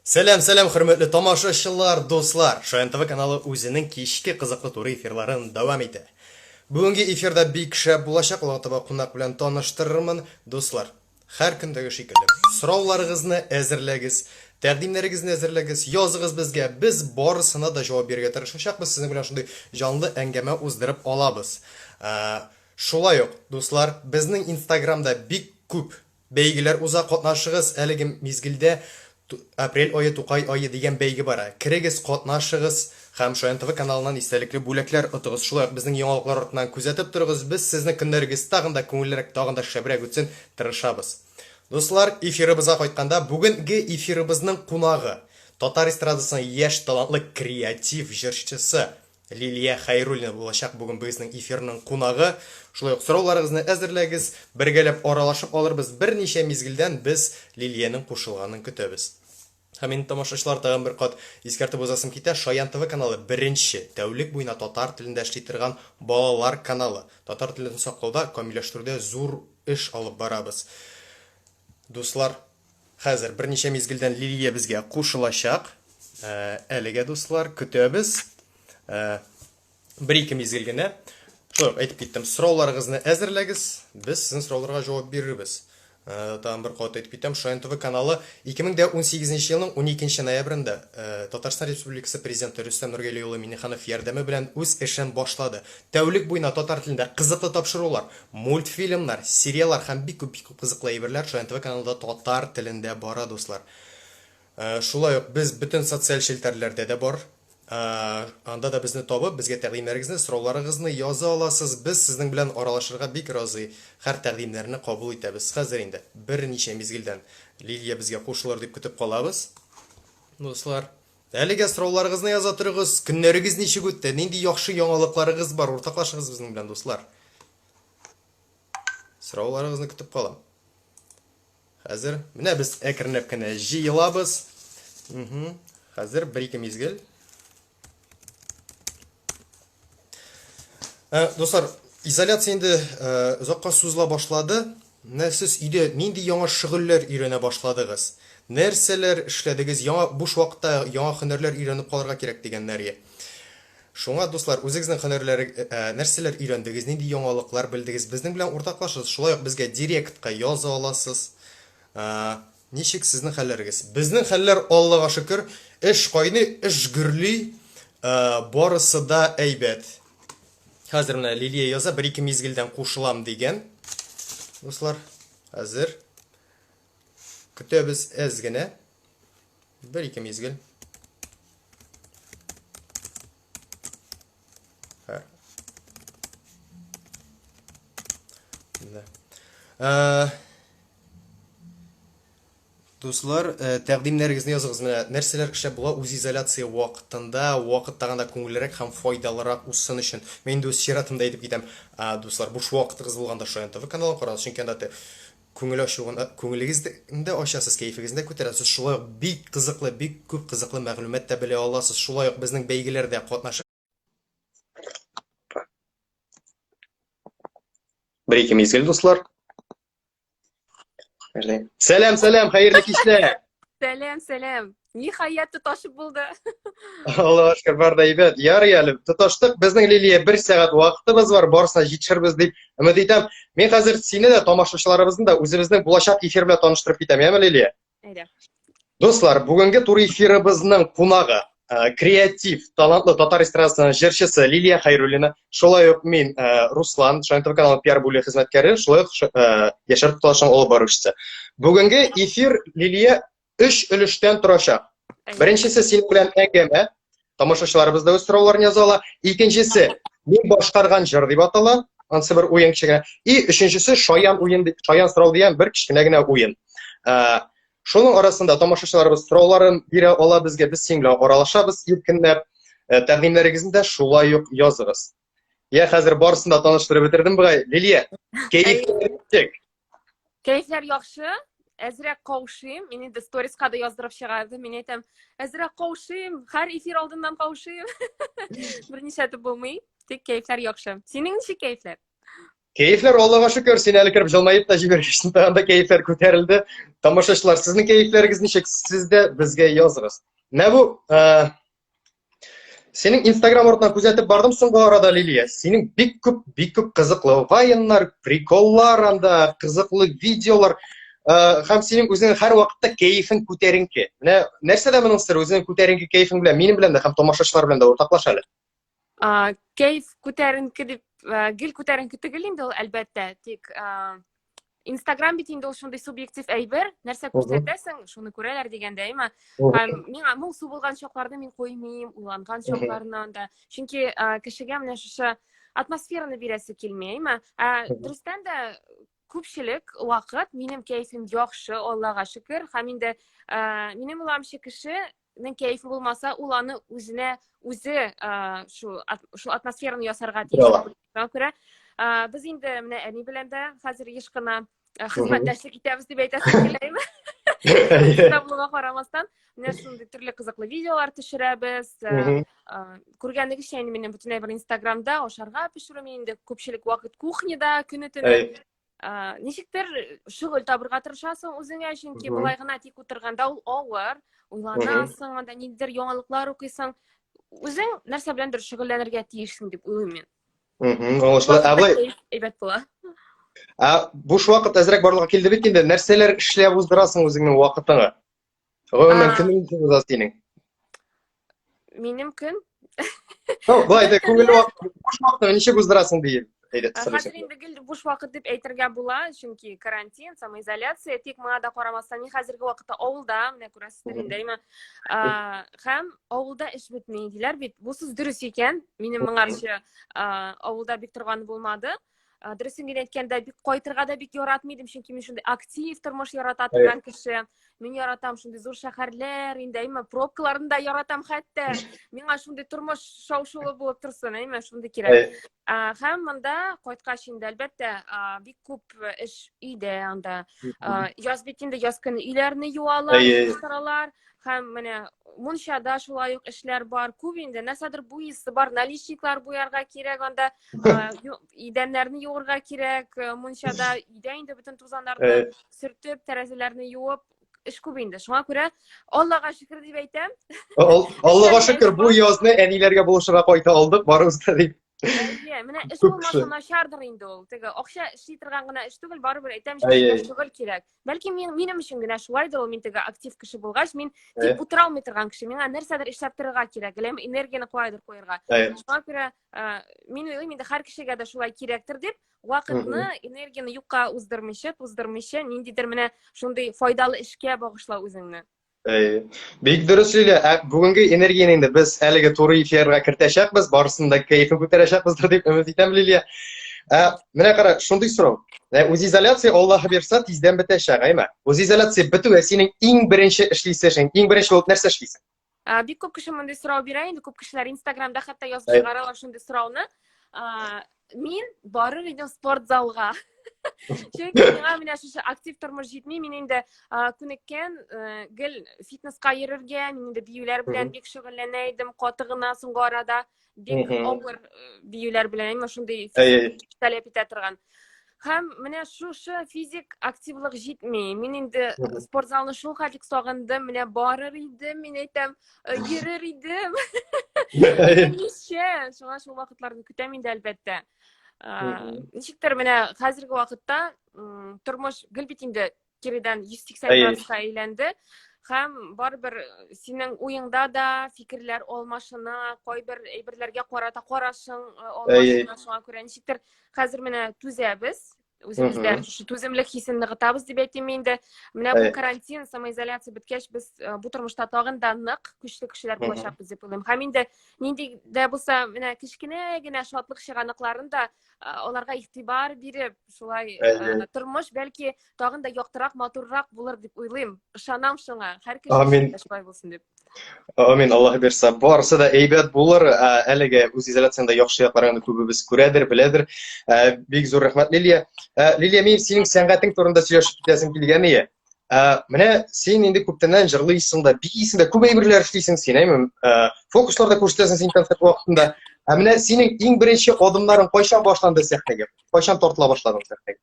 Сәлем, хөрмәтле тамашачылар, дуслар. Шаян ТВ каналы үзенең кичке кызыклы туры эфирларын дәвам итә. Бүгенге эфирда бик шәп булачак, латыба кунак белән таныштырырмын, дуслар. Һәр көндәге шикелле. Сорауларыгызны әзерләгез, тәкъдимнәрегезне әзерләгез, языгыз безгә. Без барысына да җавап бирергә тырышачакбыз. Сезнең белән шундый җанлы әңгәмә уздырып алабыз. Шулай ук, дуслар, безнең Инстаграмда бик күп бәйгеләр уза, катнашыгыз. Әлеге мизгелдә апрель айы, Тукай айы дигән бәйге бара. Керегез, катнашыгыз һәм Шаян ТВ каналыннан истәлекле бүләкләр отыгыз. Шулай ук безнең яңалыклар артыннан күзәтеп торыгыз. Без сезнең көннәрегез тагын да күңеллерәк, тагын да шәбрәк үтсен, тырышабыз. Дуслар, эфирыбызга кайтканда, бүгенге эфирыбызның кунагы татар эстрадасының яшь талантлы креатив җырчысы Лилия Хәйруллина булачак бүген безнең эфирның кунагы. Шулай ук сорауларыгызны әзерләгез, бергәләп аралашып алырбыз. Берничә мизгелдән без Лилияның кушылганын көтәбез. Һәм инде тамашачылар тагын бер кат искәртеп узасым китә. Шаян ТВ каналы беренче тәүлек буена татар телендә эшли торган балалар каналы. Татар телен саклауда, камилләштерүдә зур эш алып барабыз. Дуслар, хәзер берничә мизгелдән Лилия безгә кушылачак. Әлегә дуслар, көтәбез. Бер-ике мизгел генә. Шулай әйтеп киттем, сорауларыгызны әзерләгез, без сезнең сорауларга җавап бирербез. Тагын бер кат әйтеп китәм, Шаян ТВ каналы 2018 елның 12 ноябрендә Татарстан Республикасы президенты Рөстәм Нургали улы Миңнеханов ярдәме белән үз эшен башлады. Тәүлек буена татар телендә кызыклы тапшырулар, мультфильмнар, сериаллар һәм бик күп кызыклы әйберләр Шаян ТВ каналында татар телендә бара, дуслар. Шулай ук без бөтен социаль челтәрләрдә дә бар. Анда да безне табып, безгә тәкъдимнәрегезне, сорауларыгызны яза аласыз. Без сезнең белән аралашырга бик разый. Һәр тәкъдимнәрне кабул итәбез. Хәзер инде берничә мизгелдән Лилия безгә кушылыр дип көтеп калабыз. Дуслар, әлегә сорауларыгызны яза торыгыз. Көннәрегез ничек үтте? Нинди яхшы яңалыкларыгыз бар? Уртаклашыгыз безнең белән, дуслар. Сорауларыгызны көтеп калам. Хәзер менә без әкренләп кенә җыелабыз. Хәзер бер-ике мизгел. Достар, изоляция инде озакка сузыла башлады. Сез өйдә нинди яңа шөгыльләр өйрәнә башладыгыз? Нәрсәләр эшләдегез? Яңа буш вакытта яңа һөнәрләр өйрәнеп калырга кирәк дигәннәргә. Шуңа, дуслар, үзегезнең һөнәрләре, нәрсәләр өйрәндегез? Нинди яңалыклар белдегез? Безнең белән уртаклашыгыз. Шулай ук безгә директка яза аласыз. Ничек сезнең хәлләрегез? Безнең хәлләр, Аллага шөкер, эш кайный, эш гөрли, барысы да әйбәт. Хәзер менә Лилия яза, бер-ике мизгелдән кушылам дигән. Дуслар, хәзер көтәбез әз генә. Бер-ике мизгел. Дуслар, тәкъдимнәрегезне языгыз. Менә нәрсәләр эшләп була үз изоляция вакытында, вакыт тагында күңеллерәк һәм файдалырак үсен өчен. Мен инде үз чиратымда әйтеп китәм. Дуслар, буш вакытыгыз булганда Шаян ТВ каналын карагыз, чөнки анда күңел ачугында, күңелегездә ачасыз, кайфыгызны күтәрәсез. Шулай ук бик кызыклы, бик күп кызыклы мәгълүмат та белә аласыз. Шулай ук безнең бәйгеләрдә катнашып. Бер-ике мизгел, дуслар. Сәлем, хәерле кичләр. Сәлем. Ниһаять тоташып булды. Аллага шөкер, бар да әйбәт. Ярый әле, тоташтык. Безнең Лилия 1 сәгать вакытыбыз бар. Барса җитешербез дип өмет итәм. Мен хәзер сине дә, тамашачыларыбызны да үзебезнең булачак эфир белән таныштырып китәм, яме Лилия? Әйдә. Дуслар, бүгенге тур эфирыбызның кунагы креатив, талантлы татар эстрадасының җырчысы Лилия Хәйруллина. Шулай ук мин Руслан, Шаян ТВ каналы пиар бүлеге хезмәткәре, шулай ук Яшәр Туташның алып баручысы. Бүгенге эфир Лилия 3 өлештән торачак. Беренчесе син белән әңгәмә, тамашачыларыбыз да үз сорауларын яза ала. Икенчесе мин башкарган җыр дип атала, анысы бер уен кичәгә. И өченчесе Шаян сорау дигән бер кичкенә генә уен. Шуның арасында тамашачыларыбыз сорауларын бирә ала безгә, без син белән аралашабыз иркенләп. Тәкъдимнәрегезне дә шулай ук языгыз. Я хәзер барысын да таныштырып бетердем бугай. Лилия, Кәйфләр яхшы. Әзрәк каушыйм. Мин инде сториска да яздырып чыгардым. Мин әйтәм, әзрәк каушыйм, һәр эфир алдыннан каушыйм. Берничә тә булмый. Тик кәйфләр яхшы. Синең ничек кәйфләр? Keyifler Allah'a şükür seni әле кіріп жылмайып та жібергенсің тағында keyifler көтерілді. Тамашашылар, sizning keyifleriniz ничек? Siz de bizga yozыңыз. Ne bu? Senin Instagram ortadan күзәтеп бардым соңғы арада Лилия. Senin бик күп кызыклы вайннар, приколлар анда, кызыклы видеолар. Һәм синең үзең һәр вакытта кайфың күтәренке. Менә нәрсәдә моның сыры? Үзең күтәренке кайфың белән, минем белән дә һәм тамашачылар белән дә уртаклаш әле. Кайф күтәренке дип, гел күтәренке түгел инде ул әлбәттә. Тик Instagram бит инде ул шундый субъектив әйбер, нәрсә күрсәтәсең, шуны күрәләр дигәндә, әйме. Һәм миңа моңсу булган чакларда мин куймыйм, уйланган чакларынан да. Чөнки кешегә менә шушы атмосфераны бирәсе килми, әйме. Дөрестән дә күпчелек вакыт минем кайфым яхшы, Аллага шөкер. Һәм инде минем уйламчы кешенең кайфы булмаса, ул аны үзе шу атмосфераны ясарга тиеш. Күрә, без инде менә әни белән дә хәзер еш кына хезмәттәшлек итәбез дип әйтәсем килә, әйме. Китаплыга карамастан, менә шундый төрле кызыклы видеолар төшерәбез. Күргәнегезчә, минем бөтенләй бер Instagramда ашарга пешерү, мин инде күпчелек вакыт кухняда, көне-төне. Ничектер шөгыль табырга тырышасың үзеңә, чөнки булай гына тик утырганда ул авыр, уйланасың, анда ниндидер яңалыклар укыйсың. Үзең нәрсә беләндер шөгыльләнергә тиешсең дип уйлыйм мин. Аңлашыла. Абай, әйбәт була. Буш вакыт әзрәк барлыкка килде бит инде. Нәрсәләр эшләп уздырасың үзеңнең вакытыңа? Гомумән көнең уза синең. Минем көн. Булай да күңел вакыт, буш вакытны ничек уздырасың диеп. Хәзер инде гел буш вакыт дип әйтергә була, чөнки карантин, самоизоляция, тик моңа да карамастан, мин хәзерге вакытта авылда, менә күрәсездер инде, әйме. Һәм авылда эш бетми диләр бит. Бу сүз дөрес икән. Минем моңарчы авылда бик торганы булмады. Дөресен генә әйткәндә, бик кайтырга да бик яратмыйдым, чөнки мин шундый актив тормыш ярата торган кеше. Мин яратам шундый зур шәһәрләр, инде әйме, пробкаларын да яратам хәтта. Миңа шундый тормыш шау-шулы булып торсын, әйме, шундый кирәк. Һәм монда кайткач инде әлбәттә бик күп эш өйдә анда. Яз бит инде, яз көне өйләрне юалар, чистаралар. Һәм менә мунчада шулай ук эшләр бар. Күп инде, нәрсәдер буйысы бар, наличниклар буярга кирәк, анда идәннәрне юырга кирәк, мунчада өйдә инде бөтен тузаннарны сөртеп, тәрәзәләрне юып, эш күп инде. Шуңа күрә Аллага шөкер дип әйтәм. Аллага шөкер, бу язны әниләргә булышырга кайта алдык, барыбыз да дип. Менә эш булмаса начардыр инде ул. Теге акча эшли торган гына эш түгел, барыбер әйтәм, шөгыль кирәк. Бәлки минем өчен генә шулайдыр ул, мин теге актив кеше булгач, мин тик утыра алмый торган кеше. Миңа нәрсәдер эшләп торырга кирәк, энергияны куайдыр куярга. Шуңа күрә мин уйлыйм инде һәр кешегә дә шулай кирәктер дип, вакытны, энергияны юкка уздырмыйча, ниндидер менә шундый файдалы эшкә багышлау үзеңне. Бик дөрес Лилия, бүгенге энергияны инде без әлеге туры эфирга кертәчәкбез, барысын да кайфын күтәрәчәкбез дип өмет итәм Лилия. Менә кара, шундый сорау. Үз изоляция Аллаһ бирсә тиздән бетәчәк, әйме? Үз изоляция бетүгә синең иң беренче эшлисең, иң беренче булып нәрсә эшлисең? Бик күп кеше мондай сорау бирә инде, күп кешеләр Instagramда хәтта язып чыгаралар шундый сорауны. Мин барыр идем спортзалга. Чөнки миңа менә шушы актив тормыш җитми, мин инде күнеккән гел фитнеска йөрергә, мин инде биюләр белән бик шөгыльләнә идем, каты гына соңгы арада бик авыр биюләр белән, әйме, шундый таләп итә торган. Һәм менә шушы физик активлык җитми. Мин инде спортзалны шул хәтлек сагындым, менә барыр идем, мин әйтәм, йөрер идем. Ничә, шул вакытларны көтәм инде әлбәттә. Ничектер менә хәзерге вакытта тормыш гел бит инде киридән 180 градуска әйләнде. Һәм барыбер синең уеңда да фикерләр алмашына, кайбер әйберләргә карата карашың алмашына, шуңа күрә ничектер хәзер менә түзәбез. Үзебездә шушы түземлек хисен ныгытабыз дип әйтим инде. Менә бу карантин, самоизоляция беткәч, без бу тормышта тагын да нык көчле кешеләр булачакбыз дип уйлыйм. Һәм инде нинди дә булса, менә кечкенә генә шатлык чыганакларын да аларга игътибар биреп, шулай тормыш бәлки тагын да яктырак, матуррак булыр дип уйлыйм. Ышанам шуңа. Һәр кеше шулай булсын дип. Амин, Аллаһ бирсә. Барысы да әйбәт булыр. Әлегә үз изоляциянда яхшы якларын күбебез күрәдер, беләдер. Бик зур рәхмәт Лилия. Лилия, мин синең сәнгатең турында сөйләшеп китәсем килгән иде. Менә син инде күптәннән җырлыйсың да, бик исеңдә күп әйберләр эшлисең син, әйме? Фокусларда күрсәтәсең син концерт вакытында. Менә синең иң беренче адымларың кайчан башланды сәхнәгә? Кайчан тартыла башладың сәхнәгә?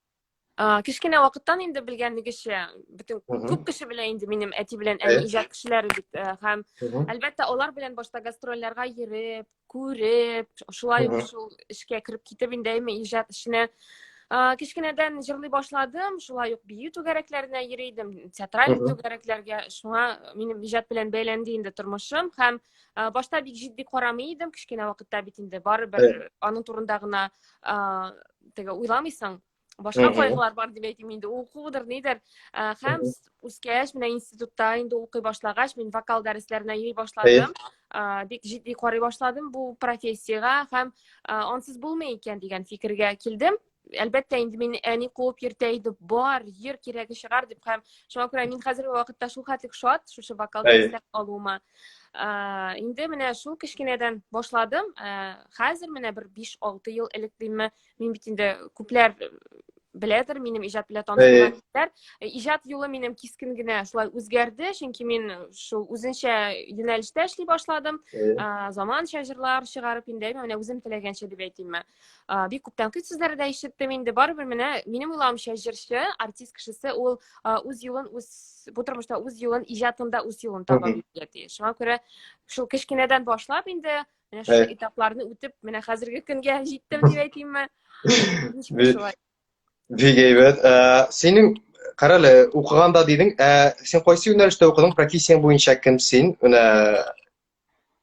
Кичкенә вакыттан инде белгәнлегечә, бөтен күп кеше белә инде минем әти белән әни иҗат кешеләре бит. Һәм әлбәттә алар белән башта гастрольләргә йөреп, күреп, шулай ук шул эшкә кереп китеп инде иҗат эшенә кичкенәдән җырлый башладым, шулай ук бию түгәрәкләренә йөри идем, театраль түгәрәкләргә. Шуңа минем иҗат белән бәйләнде инде тормышым һәм башта бик җитди карамый идем, кичкенә вакытта бит инде барыбер аның турында гына теге уйламыйсың. Башка кайгылар бар дип әйтим инде, укудыр, нидер. Һәм үскәч, менә институтта инде укый башлагач, мин вокал дәресләренә йөри башладым. Бик җитди карый башладым бу профессиягә һәм ансыз булмый икән дигән фикергә килдем. Әлбәттә инде мин әни куып йөртә иде, бар, йөр, кирәге чыгар дип һәм шуңа күрә мин хәзерге вакытта шул хәтлек шат, шушы вокал дәресләр алуыма. Инде менә шул кичкенәдән башладым. Хәзер менә бер 5-6 ел элек димме, мин бит инде күпләр беләдер минем иҗат белән танышканнар. Иҗат юлы минем кискен генә шулай үзгәрде, чөнки мин шул үзенчә юнәлештә эшли башладым. Заманча җырлар чыгарып инде, менә үзем теләгәнчә дип әйтимме. Бик күп тәнкыйть сүзләре дә ишеттем инде. Барыбер менә минем уйламча җырчы, артист кешесе ул үз юлын, бу тормышта үз юлын, иҗатында үз юлын таба бирде. Шуңа күрә шул кичкенәдән башлап инде менә шул этапларны үтеп, менә хәзерге көнгә җиттем дип әйтимме. Бик әйбәт. Синең карале укыганда дидең, син кайсы юнәлештә укыдың? Профессияң буенча кем син?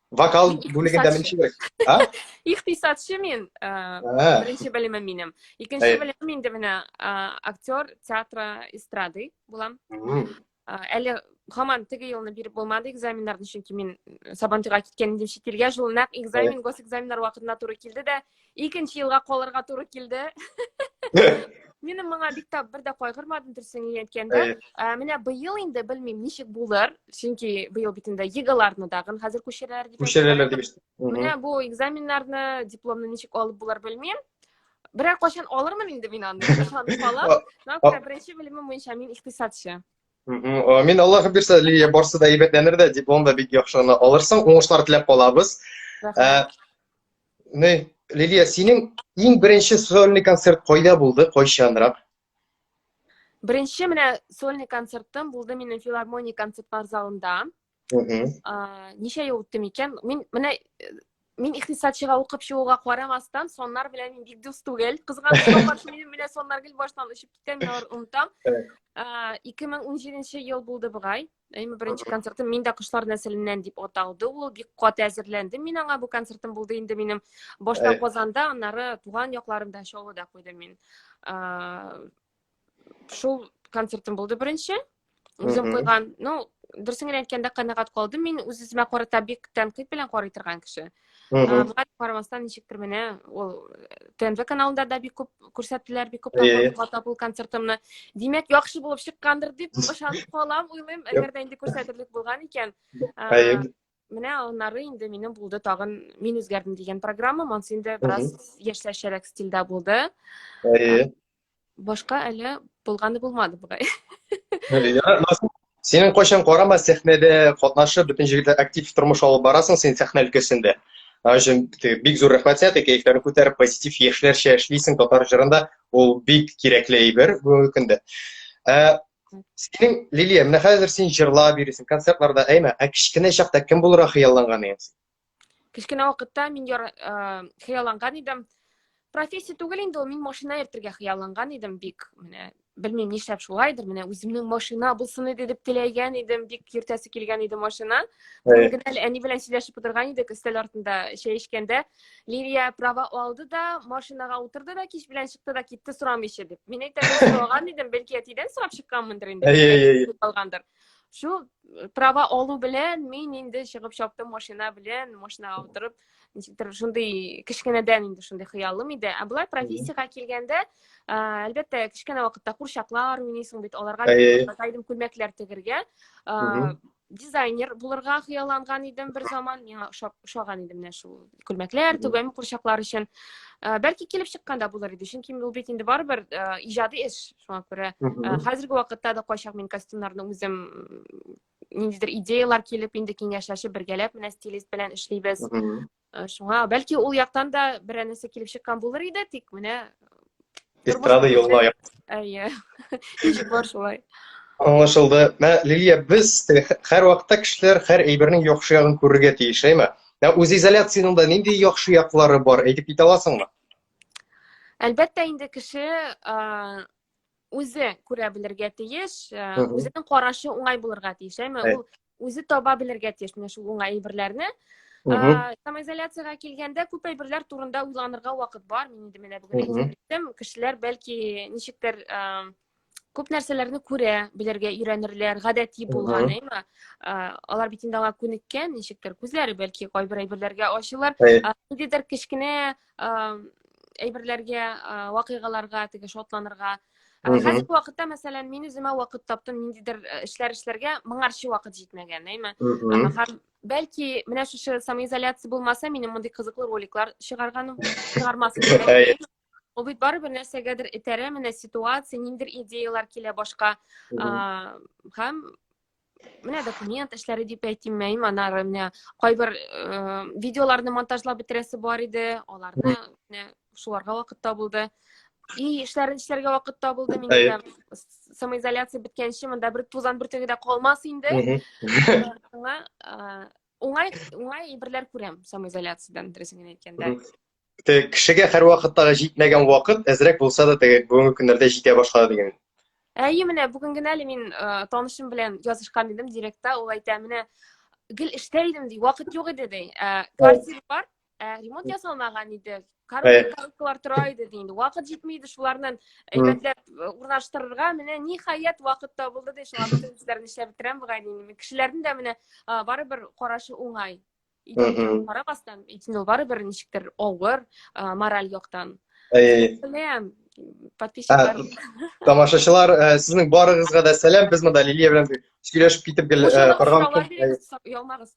Вокал бүлегендә минче керек. Ихтисатчы мин. Беренче белемем минем. Икенче белемем инде менә актер театра эстрады булам. Әле һаман теге елны биреп булмады экзаменнарны, чөнки мин Сабантуйга киткән идем чит илгә. Шул нәкъ экзамен, госэкзаменнар вакытына туры килде дә, икенче елга калырга туры килде. Минем моңа бик тә бер дә кайгырмадым дөресен әйткәндә. Менә быел инде белмим ничек булыр, чөнки быел бит инде егыларны дагы хәзер күчерәләр дип. Күчерәләр дип. Менә бу экзаменнарны, дипломны ничек алып булар белмим. Берәр качан алырмын инде мин аны. Ышанып калам. Нәкъ беренче белемем буенча мин ихтисатчы. Мин Аллаһы бирсә, Лия барсы да әйбәтләнер дә, дипломда бик яхшы гына алырсың. Уңышлар теләп калабыз. Лилия, синең иң беренче сольный концерт кайда булды, кайчанрак? Беренче менә сольный концертым булды минем филармония концертлар залында. Ничә ел үтте микән? Мин ихтисатчыга укып чыгуга карамастан, соннар белән мин бик дус түгел. Кызганычка каршы менә соннар гел баштан очып киткән, мин аларны онытам. 2017 ел булды бугай. Беренче концертым миндә кошлар нәселеннән дип аталды. Ул бик каты әзерләндем. Мин аңа бу концертым булды инде минем башта Казанда, аннары туган якларымда Чаллыда куйдым мин. Шул концертым булды беренче. Үзем куйган, дөресен әйткәндә канәгать калдым. Мин үземә карата бик тәнкыйть белән карый торган кеше. Буга карамастан ничектер менә ул ТНВ каналында да бик күп күрсәттеләр, бик күп тапкырлар бу концертымны. Димәк, яхшы булып чыккандыр дип ышанып калам, уйлыйм, әгәр дә инде күрсәтерлек булган икән. Менә аннары инде минем булды тагын мин үзгәрдем дигән программа, монсы инде бераз яшьләшәрәк стильдә булды. Башка әле булганы булмады бугай. Синең кайчан карама сәхнәдә катнашып, бөтен җирдә актив тормыш алып барасың, син сәхнә өлкәсендә. Бик зур рәхмәт сиңа, кәефләрне күтәреп, позитив яшьләрчә эшлисең татар җырында, ул бик кирәкле әйбер бу көндә. Синең Лилия, менә хәзер син җырлап йөрисең, концертларда әйме, кичкенә чакта кем булырга хыялланган идең? Кичкенә вакытта мин хыялланган идем. Профессия түгел инде ул, мин машина йөртергә хыялланган идем бик. Менә белмим нишләп шулайдыр, менә үземнең машина булсын иде дип теләгән идем, бик йөртәсе килгән иде машина. Бүген әни белән сөйләшеп утырган идек өстәл артында чәй эчкәндә. Лилия права алды да, машинага утырды да, кич белән чыкты да китте сорамыйча дип. Мин әйтәм, сораган идем, бәлки әтидән сорап чыкканмындыр инде. Шу права алу белән мин инде чыгып чаптым машина белән, машинага утырып, ничектер шундый кичкенәдән инде шундый хыялым иде. Булай профессиягә килгәндә, әлбәттә кичкенә вакытта курчаклар уйныйсың бит, аларга кайдым күлмәкләр тегергә. Дизайнер булырга хыялланган идем бер заман, миңа ошаган иде менә шул күлмәкләр, түгәм курчаклар өчен. Бәлки килеп чыкканда булыр иде, чөнки ул бит инде барыбер иҗади эш, шуңа күрә. Хәзерге вакытта да кайчак мин костюмнарны үзем ниндидер идеялар килеп инде киңәшләшеп бергәләп менә стилист белән эшлибез. Шуңа бәлки ул яктан да бер нәрсә килеп чыккан булыр иде, тик менә Эстрада юлына аяк. әйе. Ничек бар шулай. Аңлашылды. Лилия, без һәр вакытта кешеләр һәр әйбернең яхшы ягын күрергә тиеш, әйме? Үз изоляцияның да нинди яхшы яклары бар, әйтеп китә аласыңмы? Әлбәттә инде кеше үзе күрә белергә тиеш, үзенең карашы уңай булырга тиеш, әйме? Ул үзе таба белергә тиеш менә шул уңай әйберләрне. Самоизоляцияга килгәндә күп әйберләр турында уйланырга вакыт бар. Мин инде менә бүген әйттем, кешеләр бәлки ничектер күп нәрсәләрне күрә, белергә өйрәнерләр, гадәти булган, әйме? Алар бит инде аңа күнеккән, ничектер күзләре бәлки кайбер әйберләргә ачылыр. Ниндидер кечкенә әйберләргә, вакыйгаларга, теге шатланырга. Хәзерге вакытта, мәсәлән, мин үземә вакыт таптым, ниндидер эшләргә моңарчы вакыт җитмәгән, әйме? Һәм бәлки менә шушы самоизоляция булмаса, минем мондый кызыклы роликлар чыгармас идем. Ул бит барыбер нәрсәгәдер этәрә, менә ситуация, ниндидер идеялар килә башка. Һәм менә документ эшләре дип әйтим, әйме? Аннары менә кайбер видеоларны монтажлап бетерәсе бар иде, аларны менә шуларга вакыт табылды. Эшләрен эшләргә вакыт табылды. Минем самоизоляция биткәнче монда бер тузан бер тегедә калмас инде. Уңай әйберләр күрәм самоизоляциядан, дөресен әйткәндә. Кешегә һәр вакыттагы җитмәгән вакыт әзрәк булса да бүгенге көннәрдә җитә башлады дигән. Әйе, менә бүген генә әле мин танышым белән язышкан идем директта, ул әйтә, менә гел эштә идем ди, вакыт юк иде ди. Квартира бар, ремонт ясалмаган иде. Коробкалар тора иде ди. Вакыт җитми иде шуларның әйбәтләп урнаштырырга. Менә ниһаять вакыт табылды ди. Шуңа бөтен эшләрне эшләп бетерәм бугай. Кешеләрнең дә менә барыбер карашы уңай. Карабастан, ул барыбер ничектер авыр, мораль яктан. Беләм, подписчиклар. Тамашачылар, сезнең барыгызга да сәлам. Без монда Лилия белән сөйләшеп китеп программа ялмагыз.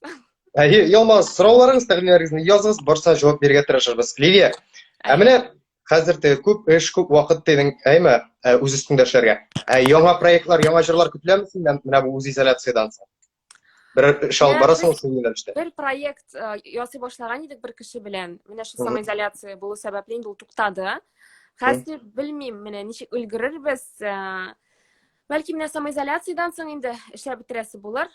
Ялмагыз, сорауларыгыз, тәкъдимнәрегезне языгыз, барса җавап бирергә тырышырбыз. Лилия, менә хәзер күп эш, күп вакыт дидең, әйме, үз өстендә эшләргә. Яңа проектлар, яңа җырлар көтеләме синнән менә бу үз изоляциядан соң? Бер эш алып барасың шул юнәлештә. Бер проект ясый башлаган идек бер кеше белән. Менә шул самоизоляция булу сәбәпле инде ул туктады. Хәзер белмим, менә ничек өлгерербез. Бәлки менә самоизоляциядан соң инде эшләп бетерәсе булыр.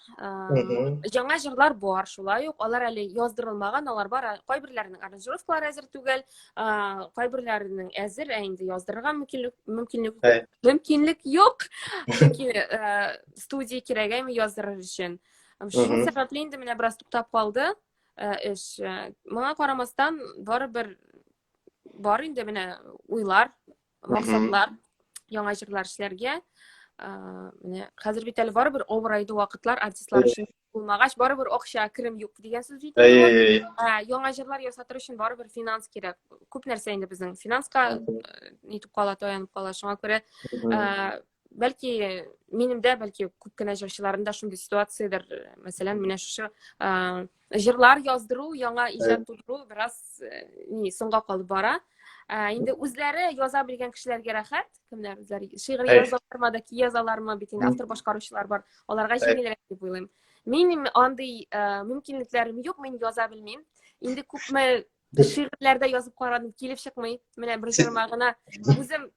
Яңа җырлар бар, шулай ук. Алар әле яздырылмаган, алар бар. Кайберләренең аранжировкалары әзер түгел, кайберләренең әзер, инде яздырырга мөмкинлек юк. Чөнки студия кирәк яздырыр өчен. Шул сәбәпле инде менә бераз туктап калды эш. Моңа карамастан барыбер бар инде менә уйлар, максатлар, яңа җырлар эшләргә. Менә хәзер бит әле барыбер авырайды вакытлар, артистлар өчен булмагач, барыбер акча, керем юк дигән сүз бит. Яңа җырлар ясатыр өчен барыбер финанс кирәк. Күп нәрсә инде безнең финанска нитеп кала, таянып кала. Шуңа күрә бәлки минемдә, бәлки күп кенә җырчыларында шундый ситуациядер. Мәсәлән, менә шушы җырлар яздыру, яңа иҗат тудыру бераз соңга калып бара. Инде үзләре яза белгән кешеләргә рәхәт, кемнәр үзләре шигырь язалармы, ки язалармы, бит инде автор башкаручылар бар. Аларга җиңелрәк дип уйлыйм. Минем андый мөмкинлекләрем юк, мин яза белмим. Инде күпме шигырьләрдә язып карадым, килеп чыкмый. Менә бер җырма гына үзем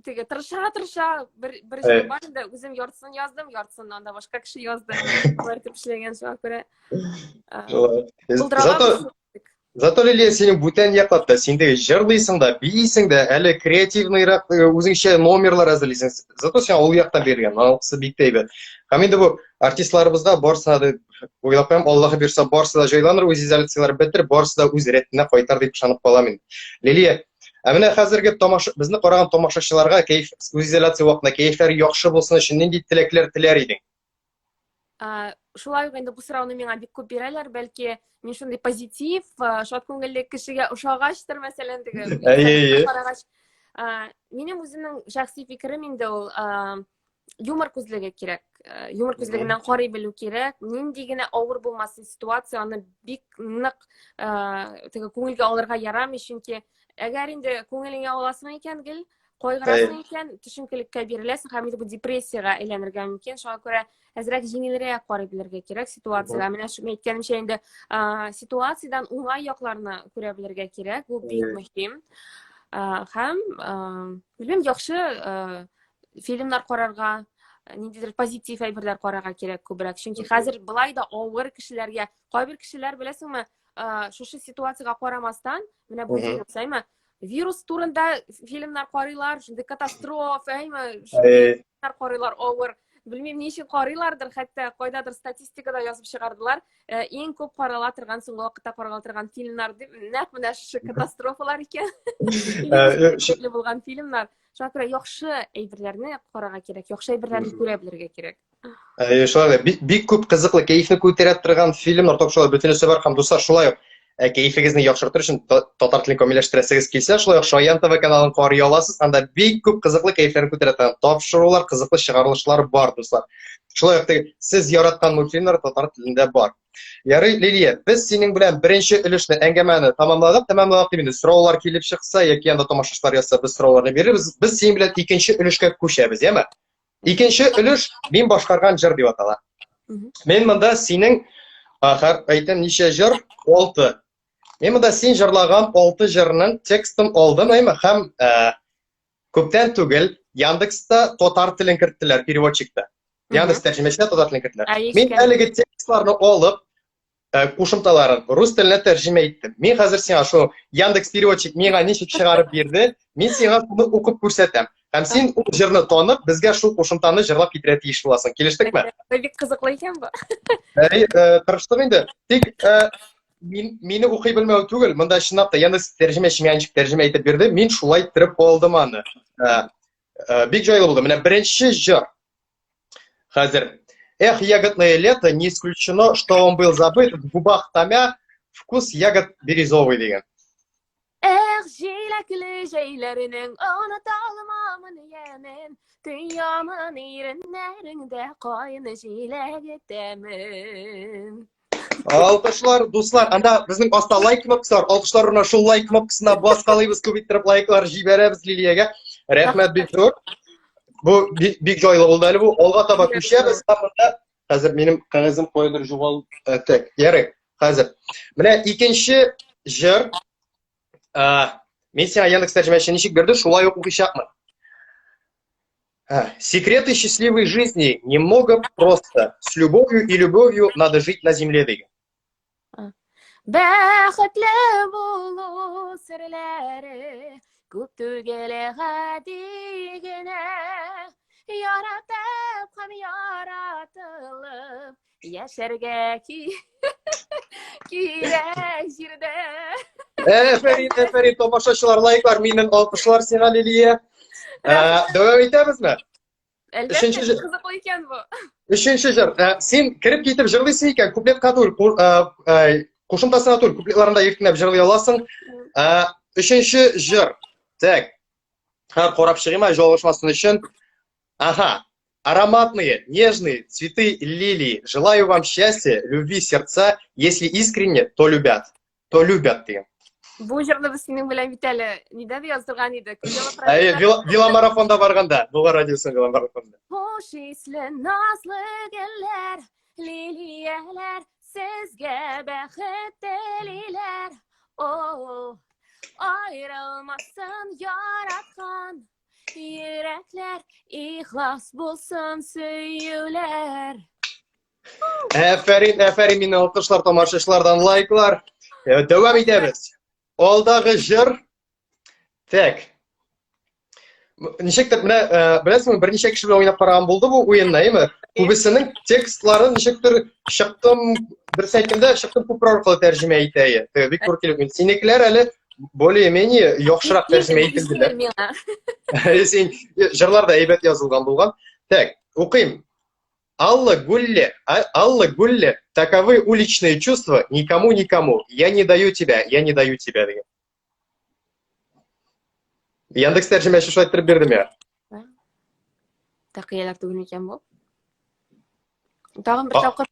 теге тырыша бер җыр бар инде, үзем яртысын яздым, яртысын анда башка кеше язды. Алар итеп эшләгән, шуңа күрә. Зато Лилия, синең бүтән яклапта, син дә җырлыйсың да, бийсең дә, әле креативныйрак үзеңчә номерлар әзерлисең. Зато син ул яктан биргән, анысы бик әйбәт. Һәм инде бу артистларыбызга барсына да уйлап куям, Аллаһы бирсә, барсы да җайланыр, үз изоляцияларын бетер, барсы да үз рәтенә кайтар дип ышанып калам мин. Лилия, менә хәзерге безне караган тамашачыларга үз изоляция вакытында кәефләре яхшы булсын өчен нинди теләкләр теләр идең? Шулай ук инде бу сорауны миңа бик күп бирәләр, бәлки мин шундый позитив, шат күңелле кешегә ошагачтыр, мәсәлән, теге карагач. Минем үземнең шәхси фикерем инде ул юмор күзлеге кирәк. Юмор күзлегеннән карый белү кирәк. Нинди генә авыр булмасын ситуация, аны бик нык теге күңелгә алырга ярамый, чөнки әгәр инде күңелеңә аласың икән гел, Койгырасың икән, төшенкелеккә биреләсең һәм инде бу депрессиягә әйләнергә мөмкин. Шуңа күрә әзрәк җиңелрәк карый белергә кирәк ситуациягә. Менә шу әйткәнемчә инде ситуациядән уңай якларны күрә белергә кирәк. Бу бик мөһим. Һәм белмим, яхшы фильмнар карарга, ниндидер позитив әйберләр карарга кирәк күбрәк. Чөнки хәзер былай да авыр кешеләргә, кайбер кешеләр беләсеңме, шушы ситуациягә карамастан, менә бу фильм саймы, вирус турында фильмнар карыйлар, шундый катастрофа, шундый фильмнар карыйлар авыр. Белмим, ни өчен карыйлардыр, хәтта кайдадыр статистикада язып чыгардылар. Иң күп карала торган, соңгы вакытта карала торган фильмнар дип, нәкъ менә шушы катастрофалар икән. Шикле булган фильмнар. Шуңа күрә яхшы әйберләрне карарга кирәк, яхшы әйберләрне күрә белергә кирәк. Шулай бик күп кызыклы, кәефне күтәрә торган фильмнар, ток шулай бөтенесе бар һәм дуслар, шулай ук кәефегезне яхшыртыр өчен татар телен камилләштерәсегез килсә, шулай ук Шаян ТВ каналын карый аласыз. Анда бик күп кызыклы кәефләрне күтәрә торган тапшырулар, кызыклы чыгарылышлар бар, дуслар. Шулай ук сез яраткан мультфильмнар татар телендә бар. Ярый, Лилия, без синең белән беренче өлешне, әңгәмәне тәмамладык дип инде. Сораулар килеп чыкса, яки анда тамашачылар язса, без сорауларны бирербез. Без синең белән икенче өлешкә күчәбез, яме? Икенче өлеш мин башкарган җыр дип атала. Мен монда синең әйтәм ничә җыр? 6. Мен монда син җырлаган 6 җырның текстын алдым, һәм күптән түгел Яндекста татар телен керттеләр, переводчикта. Яндекс тәрҗемәчедә татар телен керттеләр. Мин әлеге текстларны алып, кушымталарын рус теленә тәрҗемә иттем. Мин хәзер сиңа шу Яндекс переводчик миңа ничек чыгарып бирде, мин сиңа шуны укып күрсәтәм. Һәм син ул җырны танып, безгә шул кушымтаны җырлап китерә тиеш буласың. Килештекме? Бик кызыклы икән бу. Тырыштык инде. Тик мине укый белмәү түгел, монда чынлап та Яндекс тәрҗемәче миңа ничек тәрҗемә итеп бирде, мин шулай иттереп алдым аны. Бик җайлы булды. Менә беренче җыр. Хәзер. Эх, ягодное лето, не исключено, что он был забыт, в губах томя вкус ягод березовый дигән. Эх, җиләкле җәйләренең оныталмамын ямен, дөньямын иреннәреңдә кайны җиләк итәмен. Алкышлар, дуслар, анда безнең аста лайк кнопкасы бар. Алкышларына шул лайк кнопкасына баскалыйбыз, күп иттереп лайклар җибәрәбез Лилиягә. Рәхмәт бик зур. Бу бик җайлы булды әле бу. Алга таба күчәбез. Хәзер минем кәгазем кайдыр югал. Так, ярый. Хәзер. Менә икенче җыр. Мен сиңа Яндекс тәрҗемәче ничек бирде, шулай ук укыйчакмын. Секреты счастливой жизни немного просто. С любовью и любовью надо жить на земле дигән. Бәхетле булу серләре күп түгел гади генә, яратып һәм яратылып яшәргә кирәк җирдә. Әфәрин, тамашачылар, лайклар, минем алкышлар сиңа, Лилия. Дәвам итәбезме? Әлбәттә, кызыклы икән бу. Өченче җыр. Син кирип китеп җырлыйсың икән, куплетка түгел, кушымтасына түгел, куплетларында иркенләп җырлый аласың. Өченче җыр. Так. Карап чыгыйма җавышмасын өчен. Ага. Ароматные, нежные цветы лилии. Желаю вам счастья, любви сердца. Если искренне, то любят. То любят дигән. Бу җырны без синең белән бит әле нидә яздырган идек. Веломарафонда барганда, Булгар радиосын веломарафонда. Хош исле назлы гөлләр, лилияләр, сезгә бәхет телиләр. О, аерылмасын яраткан йөрәкләр, ихлас булсын сөюләр. Әфәрин, мине алкышлар, тамашачылардан лайклар. Дәвам итәбез. Алдагы җыр. Так. Ничектер менә беләсезме, берничә кеше белән уйнап караган булды бу уенны, әйме? Күбесенең текстларын ничектер чыктым, берсе әйткәндә чыктым күпер аркылы тәрҗемә итә. Бик күр килеп, синекләр әле более-менее яхшырак тәрҗемә ителделәр. Син җырларда әйбәт язылган булган. Так, укыйм. Алла Гулле, таковы уличные чувства, никому, я не даю тебя деген. Яндекс тәрҗемәче шулай иттереп бирде миңа. Тақиялар түгел икән бу. Тагын бер тапкыр.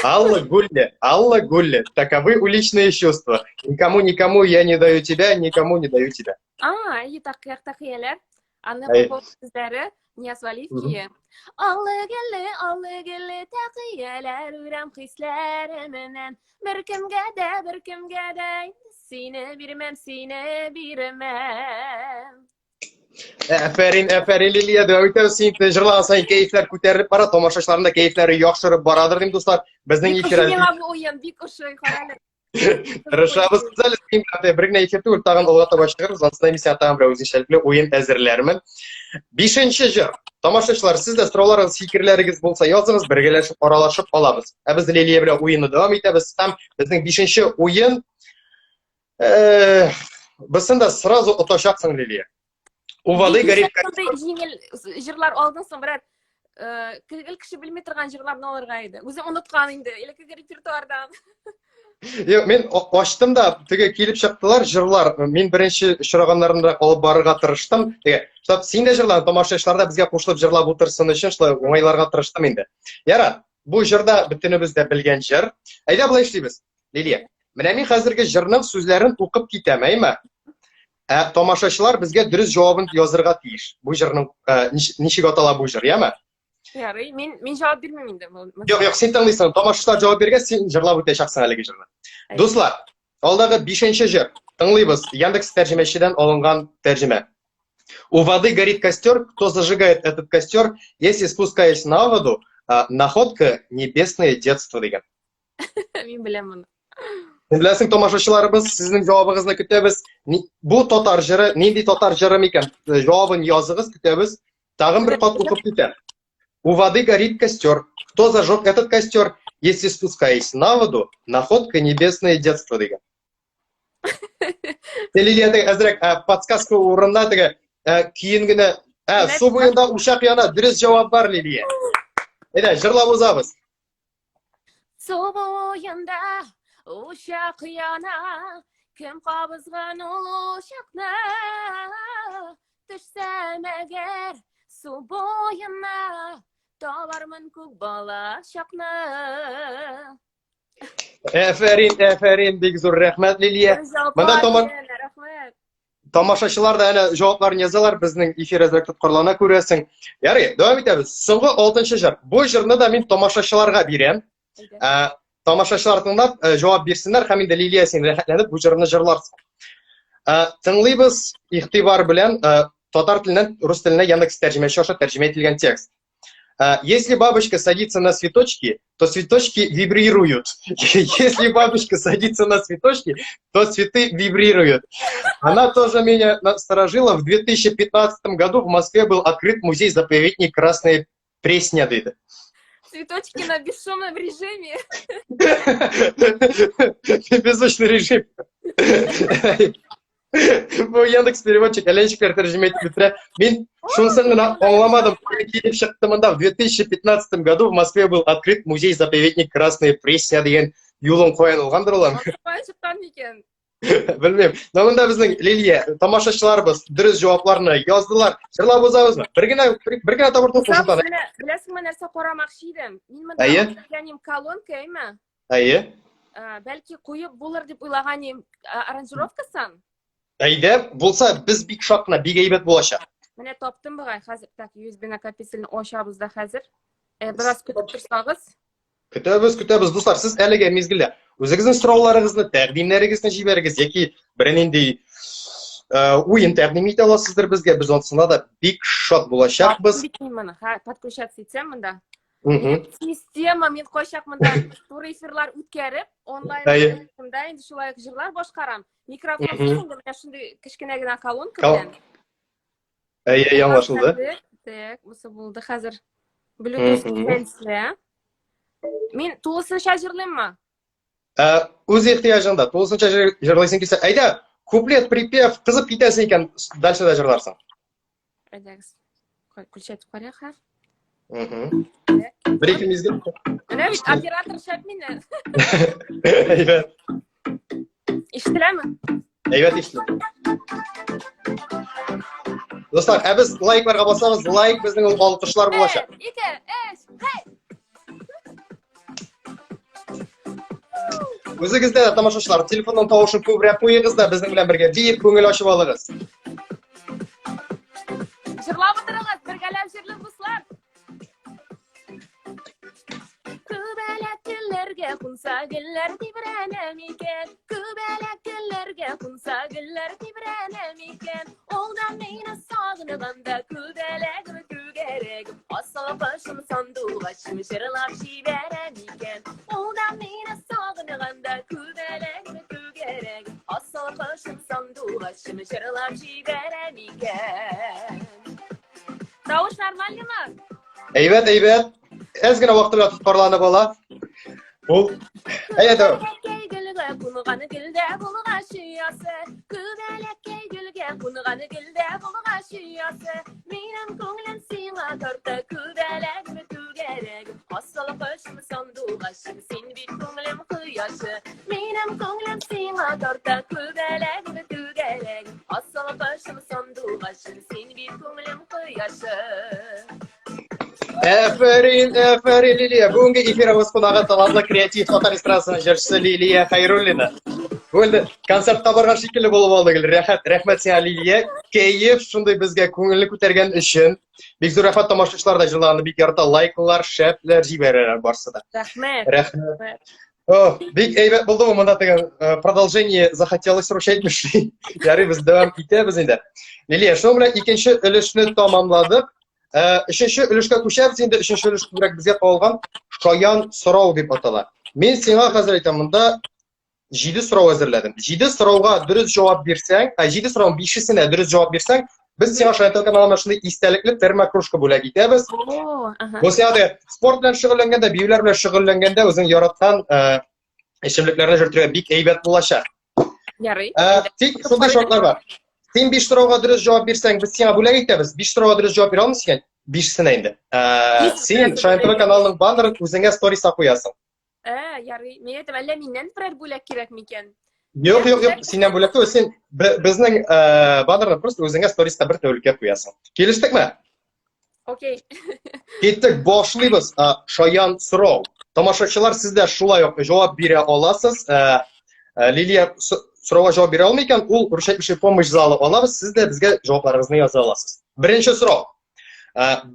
Алла Гулле, таковы уличные чувства, никому, я не даю тебя, никому не даю тебя. Тақиялар. Аны Ай. bu sizlere Niyaz Valiyev ki. Allı gele taqiyeler uram hislerinden. Bir kimge de seni birmem. Aferin Liliya, devam etamiz. Sen jırlagan sayın keyifler ko'tarilib boradi, tomoshachilarning da keyiflari yoshirib boradir deymiz do'stlar. Bizning Bik efir uшу menga bu o'yin, bik uшу qaranglar. Tirishamiz qizlar, birgina efirda o'rtag'in o'g'lata boshlaymiz. Ondan sen tag'in bir o'zingizchalikli o'yin tayyorlarman. 5-jir. Tomoshachilar, sizda so'rovlaringiz, fikrlaringiz bo'lsa yozingіз, birgalashib oralashib olamiz. Biz Liliya bilan o'yinni davom etamiz. Ham bizning 5-o'yin bizda сразу o'tashaqsan Liliya. U vali garib Yengil jırlar oldun soň birer kılgıl kişi bilmey turgan jırlar ne olur gaydı. Özüm unutgan indi. Eleki repertuardan. Yo'q, men ochdim da, tege kelib chiqdilar jırlar. Men birinchi uchraganlarimda olib borishga tirishdim. Sen de jırlar, tomoshachilarda bizga qo'shilib jırlab o'tirsin uchun shular o'ng'aylarga tirishdim endi. Yara, bu jırda bitinimizda bilgan jir. Ayda bulay ishlaymiz. Liliya, mana men hozirgi jırning so'zlarini o'qib ketamayman. Tomoshachilar bizga durust javobini yozirga tegish. Bu jırning nishiga ataladi bu jir, yami? Yarı, men javob bermayman endi. Yo'q, sen tinglaysan. Tomoshachilar javob bergan, sen jırlab o'tashaqsan haligi jirni. Do'stlar, oldagi 5-jir. Tinglaymiz. Яндекс tarjimashidan olingan tarjima. У воды горит костер, кто зажигает этот костер, если спускаясь на воду, находка небесное детство degan. Men bilaman. Bilasizmi, tomoshachilarimiz, sizning javobingizni kutamiz. Bu totar jiri, nindi totar jiri ekan? Javobini yozingiz, kutamiz. Tag'in bir qat o'qib ketadi. У воды горит костер, кто зажег этот костер, если спускаясь на воду, находка небесное детство degan. Liliyada azrak podskaska o'rinda degan keyingina suv bo'yida ushaq yana durust javob bor Liliya. Eda, jırlab o'zamiz. Suv bo'yinda ushaq yana kim qabızgan ushaqni tushsam agar suv bo'yina tovarman ko'k bola shaqni. Aferin, bek zo'r rahmat Liliya. Mana tomoshachilar da ana javoblarni yozalar, bizning efir tadbirkorlarına ko'rasin. Yari, davom etamiz. So'nggi 6-jir. Bu jirni da men tomoshachilarga beraman. Tomoshachilar tinglab javob bersinlar, ham endi Liliya sen rahatlanib bu jirni jirlarsan. Tinglaymiz ig'tibor bilan tatar tilidan rus tiliga Яндекс tarjimachi osha tarjima etilgan tekst. Если бабочка садится на цветочки, то цветочки вибрируют. Если бабочка садится на цветочки, то цветы вибрируют. Она тоже меня насторожила. В 2015 году в Москве был открыт музей-заповедник Красная Пресня. Цветочки на бесшумном режиме. Беззвучный режим. Bu Яндекс переводчик Аленчиклер tarjima etib bitiradi. Men shunisidan anglamadim. Kelib chiqdimda в 2015 году в Москве был открыт музей-заповедник Красная Пресня degan yo'lin qo'yilgandir ular. Qancha chiqqan ekan? Bilmayman. Namunda bizning Liliya tomoshachilarimiz durust javoblarni yozdilar. Jilab o'zamizmi? Birgina to'g'ri qo'shimcha. Bilasizmi, narsa qo'ramoqchi edim. Men bundan o'rganim kolonkaymi? Ayy. Balki qo'yib bo'lar deb o'ylaganim aranjirovkasan. Ayda bo'lsa biz bek shoqna, bek aybat bo'lashaq. Mana topdim bug'ay. Hozir tak 100 bin nakopitelni oshabizda hozir. Biroz kutib tursangiz. Kutamiz do'stlar. Siz haliga mezgilda o'zingizning so'rovlaringizni, taqdimlaringizni jibaringiz yoki biriningday o'yin taqdim eta olasizdir bizga. Biz onsida da bek shot bo'lashaqmiz. Mana ha, podключаться etsam bunda. Sistema men qo'shaqmanda to'g'ri efirlar o'tkazib, onlayn rejimda endi shulay jillar boshqaram. Mikrofon mana shunday kichkinagina kolonka bilan. Yanglashildi. Tak, bo'lsa bo'ldi hozir. Bluetooth stansiya. Men to'liqcha jirlayman. O'z ehtiyojingda to'liqcha jirlaysan kelsa, ayda kuplet, pripев qizib ketasan ekan, dalshada jirlarsan. Aydagiz. Включать qo'yaq ha. Bir-ikki mezgil. Mana operator shapmini. Ayvat. Eshitiladimi? Ayvat eshitdim. Do'stlar, biz like'larga bosamiz. Like bizning olqishlar bo'lacak. 2, 3, hey. O'zingizda tomoshachilar telefondan tovushini ko'proq qo'yingizda bizning bilan birga deyib ko'ngil ochib oling'iz. Kunsa güller tibrenem iken, kübelek güllerge kunsa güller tibrenem iken. Oğlan meni sağınıganda kübelegimi kügeregim. Asal başım sandu başım şırılap şiverem iken. Oğlan meni sağınıganda kübelegimi kügeregim. Asal başım sandu başım şırılap şiverem iken. Ravuş normal mi? Evet, evet. Ezgine vakti bilen tutkarlanı bola. Bu. Evet, evet. Gülge bunğanı gülde bulğa şiyası. Kübelek gülge bunğanı gülde bulğa şiyası. Benim ko'nglim sina torta kübelegimi kügeregim. Asal başım sandu başım sen bir ko'nglim quyoshi. Benim ko'nglim sina torta kübelegimi kügeregim. Asal başım sandu başım sen bir ko'nglim quyoshi. Aferin, aferin Liliya. Bugungi efirimiz konağı talantli kreativ Totar estrasının jarchisi Liliya Xayrullina. Bo'ldi, konsertga borgan shekilli bo'lib oldik. Rahmat senga Liliya. Keyif shunday bizga ko'ngilni ko'targan uchun. Bek zo'r rahmat tomoshabchilarda jillarni bekarta layklar, shaplar jiberarlar borsida. Rahmat. Rahmat. Oh, bek aybat bo'ldimi bunda degan продолжение захотелось aytmish. Ya'ni biz davom etamiz endi. Liliya, shu bilan ikkinchi ulushni tamomladik. Üçüncü ülüşke ko'chamiz endi. Üçüncü ulush ko'proq bizga qolgan shoyan so'rov deb ataladi. Men senga hozir aytamanda 7 so'rov hozirladim. 7 so'rovga durust javob bersang, 7 so'rovning 5isine durust javob bersang, biz senga Shoyan kanalida shunday istalikli terma krужка bo'lak etamiz. Bu siyada sport bilan shug'ullanganda, biylar bilan shug'ullanganda o'zing yaratgan ichimliklarni jirtirgan bek aybat bo'lashar. Yarıy. Tek shunday shartlar bor. Sen 5 so'rovga durust javob bersang, biz senga bo'lak aytamiz. 5 so'rovga durust javob bera olmaysan, 5sini endi. Sen Shoyan kanalining bannerini o'zingga storiesga qo'yasan. Yarıy. Men aytaman, alla mendan birer bo'lak kerakmikan? Yo'q, sendan bo'lak sen bizning bannerni просто o'zingga storiesga bir tavlikka qo'yasan. Kelishdikmi? Okey. Ketdik, boshlaymiz. Shoyan so'rov. Tomoshabchilar sizlar shulay javob bera olasiz. Liliya so'rovga javob bera olmaykan, u rushatmish помощь zali olamiz. Siz de bizga javoblaringizni yoza olasiz. Birinchi so'rov.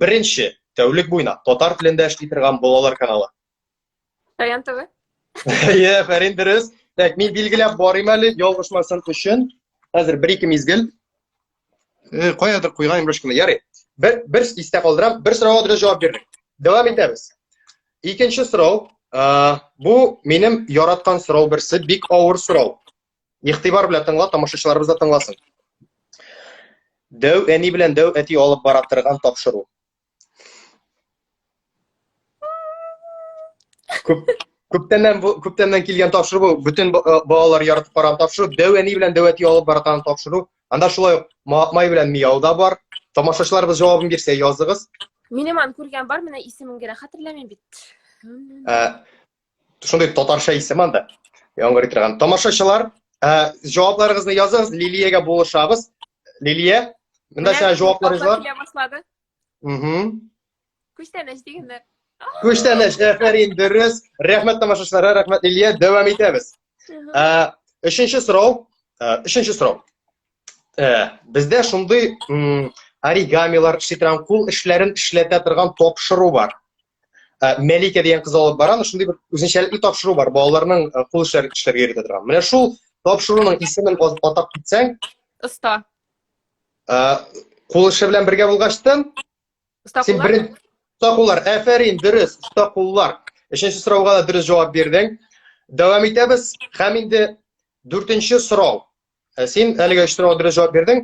Birinchi tavlik bo'yina Totar tilida ishlaydigan bolalar kanali. Shoyan TV. Ya, farindiriz. Tak, men belgilab borayman, yolg'ishmasin uchun. Hozir 1-2 mezgil. Qo'yadir qo'ygan imroshkini. Yari. Bir istak qoldiram, bir so'rovga durust javob berdik. Davom etamiz. Ikkinchi so'rov, bu menim yaratgan so'rov birsi, big over so'rov. Ig'tibor bilan tingla, tomoshabchilarimiz da tinglasin. Dov ani bilan dov ati olib boradigan topshiruv. Ko'pdan kelgan topshiruv bu, butun bolalar yaratib qo'ygan topshiruv. Dov ani bilan dov ati olib boradigan topshiruv. Anda shulay moy bilan miyovda bor. Tomoshabchilarimiz javobini bersa yozig'iz. Meni ko'rgan bor, meni ismimni xatirlamayman bit. Shunday totarsha ismanda. Yong'ir turgan. Tomoshabchilar, javoblaringizni yozingiz, Liliyaga bo'lishamiz. Liliya, bunda sen javoblaringiz bor. Kuchtanash deganlar. Kuchtanash, aferin, durust. Rahmat tomoshabchilar, rahmat Liliya. Davom etamiz. Uchinchi so'rov. Bizda shunday origamilar, ishlaydigan qo'l ishlarini ishlata turgan topshiruv bor. Melika degan qiz olib boradi, shunday bir o'zinchalikli topshiruv bor. Bolalarning qo'l ishlariga yeritadigan. Mana shu topshiruvning ismini atab ketsang, Usta. Qo'l ishi bilan birga bo'lg'ashdan, sen birinchi usta qo'llar, aferin, durust, usta qo'llar. Uchinchi so'rovga durust javob berding. Davom etamiz. Ham endi 4-chi so'rov. Sen haliga 3 so'rovga durust javob berding.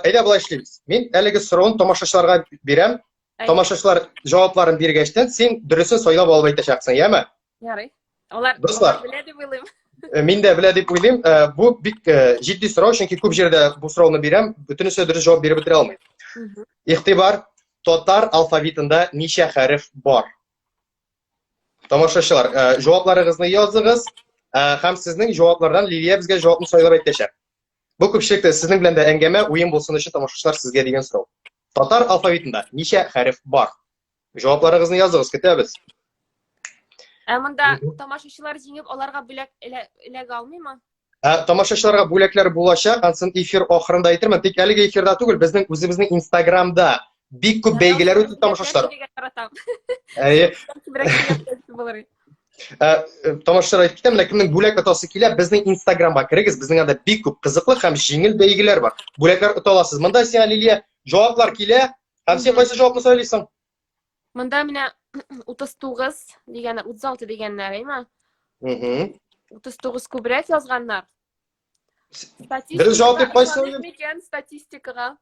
Ayda bo'lay ishlaymiz. Men haligi so'rovni tomoshabchilarga beram. Tomoshabchilar javoblarini bergachdan sen durustini so'ylab olib aytashaqsan, yami? Yarıy. Ular do'stlar, biladi deb o'ylayman. Men de biladi deb o'ylayman. Bu jiddiy so'rov, chunki ko'p yerda bu so'rovni beram, butunisi durust javob berib bitira olmayman. Ig'tibor, Totar alfavitida necha harf bor? Tomoshabchilar, javoblaringizni yozig'iz. Ham sizning javoblardan Liliya bizga javobni so'ylab aytashar. Bu ko'pchilikda sizning bilan da angama, o'yin bo'lsin uchun tomoshabchilar sizga degan so'rov. Totar alfavitida necha harf bor? Javoblaringizni yozig'iz, ketamiz. Bunda tomoshabchilar jingib ularga bo'lak ilag olmaymi? Tomoshabchilarga bo'laklar bo'lashaq, ansin efir oxirida aytaman. Tek haligi efirda tugul, bizning o'zimizning Instagramda bek ko'p belgilar o'tib tomoshabchilar. Тамашачылар айтып кетем, мына кімнің бүләк ұтасы келе, біздің Инстаграмға кіріңіз, біздің анда бик көп қызықлы һәм жеңіл бәйгелер бар. Бүләкләр ұта аласыз. Мында сиңа Лилия жауаплар келе, һәм сен қайсы жауапны сөйлейсің? Мында менә 39 дигәннәр, 36 дигәннәр, әйме? 39 күбрәк язганнар. Дөрес жауап дип кайсы сөйлим? Микән статистикага.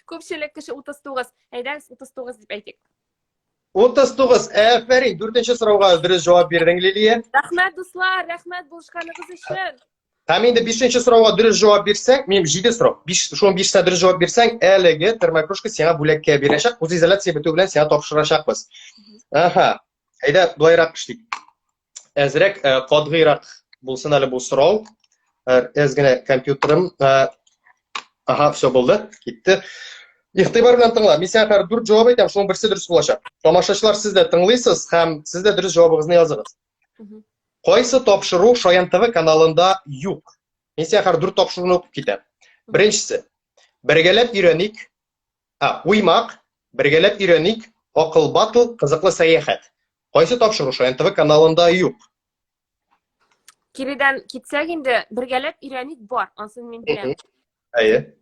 Күпчелек кеше 39. Әйдәгез 39 дип әйтик. 39. Әфәрин, 4-нче сорауга дөрес жавап бирдең, Лилия. Рәхмәт дуслар, рәхмәт булышканыгыз өчен. Һәм инде 5-нче сорауга дөрес жавап бирсәң, минем 7 сорау. 5 шуның 5тә дөрес жавап бирсәң, әлеге термокружка сиңа бүләккә бирәчәк. Үз изоляция бетү белән сиңа тапшырачакбыз. Аха. Әйдә, булайрак эшлик. Әзрәк катгыйрак булсын әле бу сорау. Әз генә компьютерым. Аха, все булды. Китте. Игътибар белән тыңла. Мин сиңа хәзер 4 җавап әйтәм, шуның берсе дөрес булачак. Тамашачылар, сез дә тыңлыйсыз һәм сез дә дөрес җавабыгызны языгыз. Кайсы тапшыру Шаян ТВ каналында юк? Мин сиңа хәзер 4 тапшыруны укып китәм. Беренчесе. Бергәләп өйрәник. Уймак, бергәләп өйрәник, акыл батыл, кызыклы сәяхәт. Кайсы тапшыру Шаян ТВ каналында юк? Киридән китсәк инде, бергәләп өйрәник бар. Ансын мин беләм. Әйе.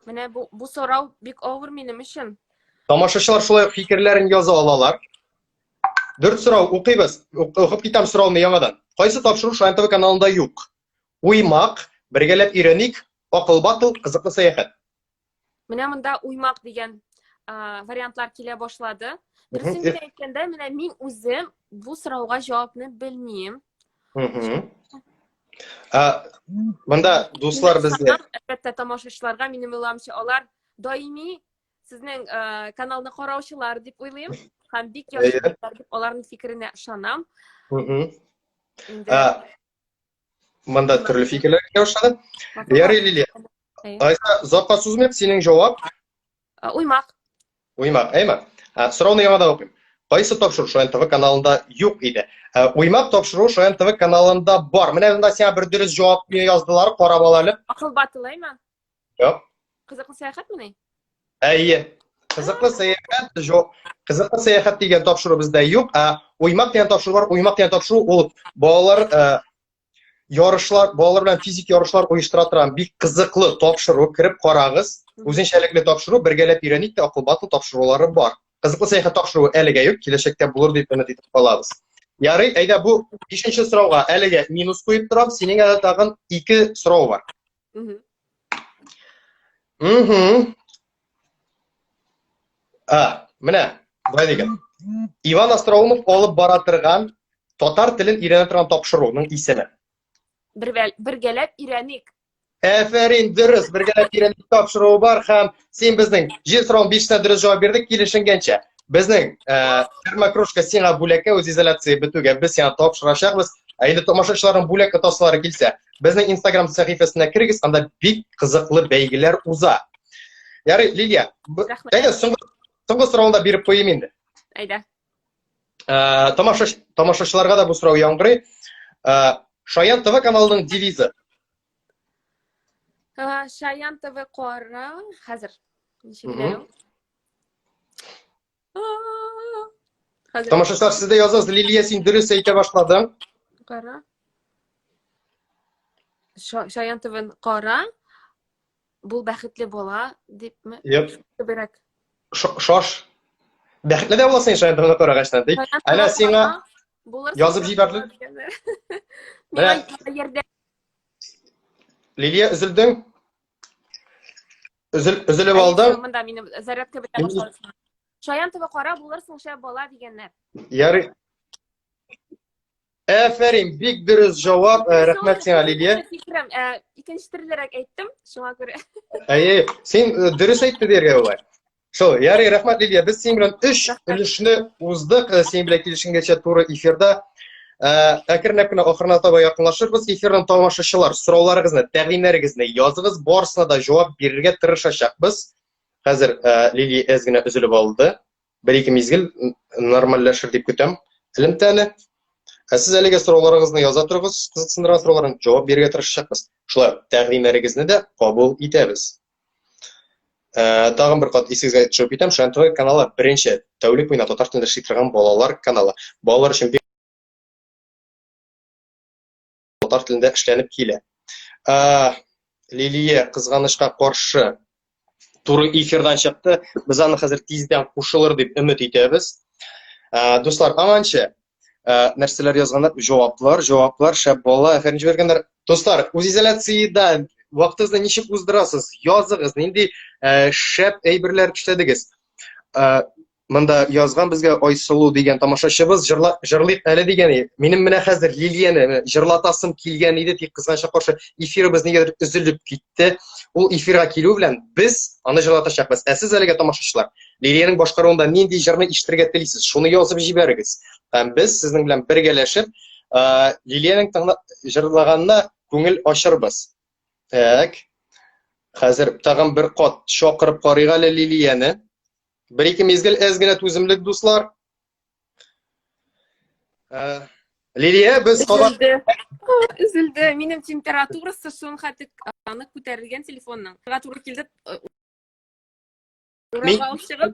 Менә бу сорау бик авыр минем өчен. Тамашачылар шулай фикерләрен яза алалар. 4 сорау укыйбыз. Укып китәм сорауны яңадан. Кайсы тапшыру Шаян ТВ каналында юк? Уймак, бергәләп өйрәник, акыл батыл, кызыклы сәяхәт. Менә монда уймак дигән вариантлар килә башлады. Дөресен генә әйткәндә, менә мин үзем бу сорауга җавапны белмим. Монда дуслар безгә. Әлбәттә, тамашачыларга минем уйламчы алар даими сезнең каналны караучылар дип уйлыйм. Һәм бик яхшы дип аларның фикеренә ышанам. Монда төрле фикерләр килә башлады. Ярый, Лилия. Айса, запа сүзмәп синең җавап? Уймак. Уймак, әйме? Сорауны яңадан укыйм. Кайсы тапшыру Шаян ТВ каналында юк иде? Уймак тапшыру Шаян ТВ каналында бар. Менә монда сиңа бер дөрес җавап яздылар, карап ал әле. Акыл батыл, әйме? Юк. Кызыклы сәяхәтме? Әйе. Кызыклы сәяхәт дигән тапшыру бездә юк. Уймак дигән тапшыру бар. Уймак дигән тапшыру ул балалар ярышлар, балалар белән физик ярышлар оештыра торган бик кызыклы тапшыру. Кирип карагыз. Үзенчәлекле тапшыру, бергәләп өйрәник тә акыл батыл тапшырулары бар. Кызыклы сәяхәт тапшыруы әлегә юк, киләчәктә булыр дип өмет итеп калабыз. Ярый, әйдә бу 5нче сорауга әлегә минус куеп торам. Синең әле тагын 2 сорау бар. Менә, булай дигән. Иван Остроумов алып бара торган татар телен өйрәнә торган тапшыруның исеме. Бергәләп өйрәник. Әфәрин, дөрес, бергәләп өйрәник тапшыруы бар һәм син безнең 7 сорауның 5тә дөрес җавап бирдек, килешенгәнчә. Безнең термокружка сиңа бүләккә үз изоляция бетүгә без сиңа тапшырачакбыз. Инде тамашачыларның бүләк отаслары килсә, безнең Instagram сәхифәсенә кирегез, анда бик кызыклы бәйгеләр уза. Ярый, Лилия, әйдә соңгы сорауны да биреп куйым инде. Әйдә. Тамашачыларга да бу сорау яңгырый. Шаян ТВ каналының девизы. Шаян ТВ кара, хәзер. Ничек Тамашачылар, сез дә язасыз, Лилия, син дөрес әйтә башладың. Кара. Шаян ТВ кара. Бул бәхетле бала дипме? Юк. Бирәк. Шаш. Бәхетле дә буласың Шаян ТВ карагачтан. Әнә сиңа язып җибәрдем. Лилия, üzüldün. Üzülüp aldың. Монда минем зарядка бетә башлады. Шаян ТВ кара булырсың шәп бала дигәннәр. Ярый. Әфәрин, бик дөрес җавап. Рәхмәт сиңа, Лилия. Икенче төрлерәк әйттем, шуңа күрә. Әйе, син дөрес әйтте дигәнгә була. Шул, ярый, рәхмәт, Лилия. Без син белән 3 өлешне уздык. Син белән килешенгәчә туры эфирда. Әкренләп кенә ахырына таба якынлашырбыз. Эфирның тамашачылар, сорауларыгызны, тәкъдимнәрегезне языгыз. Барысына да җавап бирергә тырышачакбыз. Хәзер Лилия әз генә өзелеп алды. 1-2 мизгел нормальләшер дип көтәм. Элемтәне. Сез әлегә сорауларыгызны яза торыгыз. Кызыксындырган сорауларга җавап бирергә тырышачакбыз. Шулай, тәкъдимнәрегезне дә кабул итәбез. Тагын бер кат исегезгә төшереп китәм, Шаян ТВ каналы беренче тәүлек буена татар телендә эшли торган балалар каналы. Балалар өчен бик татар телендә эшләнеп килә. Лилия кызганычка каршы туры эфирдан чыкты. Без аны хәзер тиздән кушылыр дип өмет итәбез. Дуслар, аманчы. Нәрсәләр язганнар? Җаваплар, шәп бала, әфәрин җибәргәннәр. Дуслар, үз изоляциядә вакытыгызны ничек уздырасыз? Языгыз, нинди шәп әйберләр эшләдегез? Монда язган безгә Айсылу дигән тамашачыбыз җырлыйк әле дигән. Минем менә хәзер Лилияне җырлатасым килгән иде, тик кызганча каршы эфирыбыз нигәдер өзелеп китте. Ул эфирга килү белән без аны җырлатачакбыз. Ә сез әлегә тамашачылар, Лилияның башкаруында нинди җырны ишетергә телисез? Шуны язып җибәрегез. Һәм без сезнең белән бергәләшеп, Лилияның җырлаганына күңел ачырбыз. Так. Хәзер тагын бер кат чакырып карыйк әле Лилияне. Бер-ике мизгел әз генә түземлек, дуслар. Лилия, без кабат Üzüldü. Минем температурасы шуның хәтта аны күтәрелгән телефонның. Температура килде. Урага алып чыгып.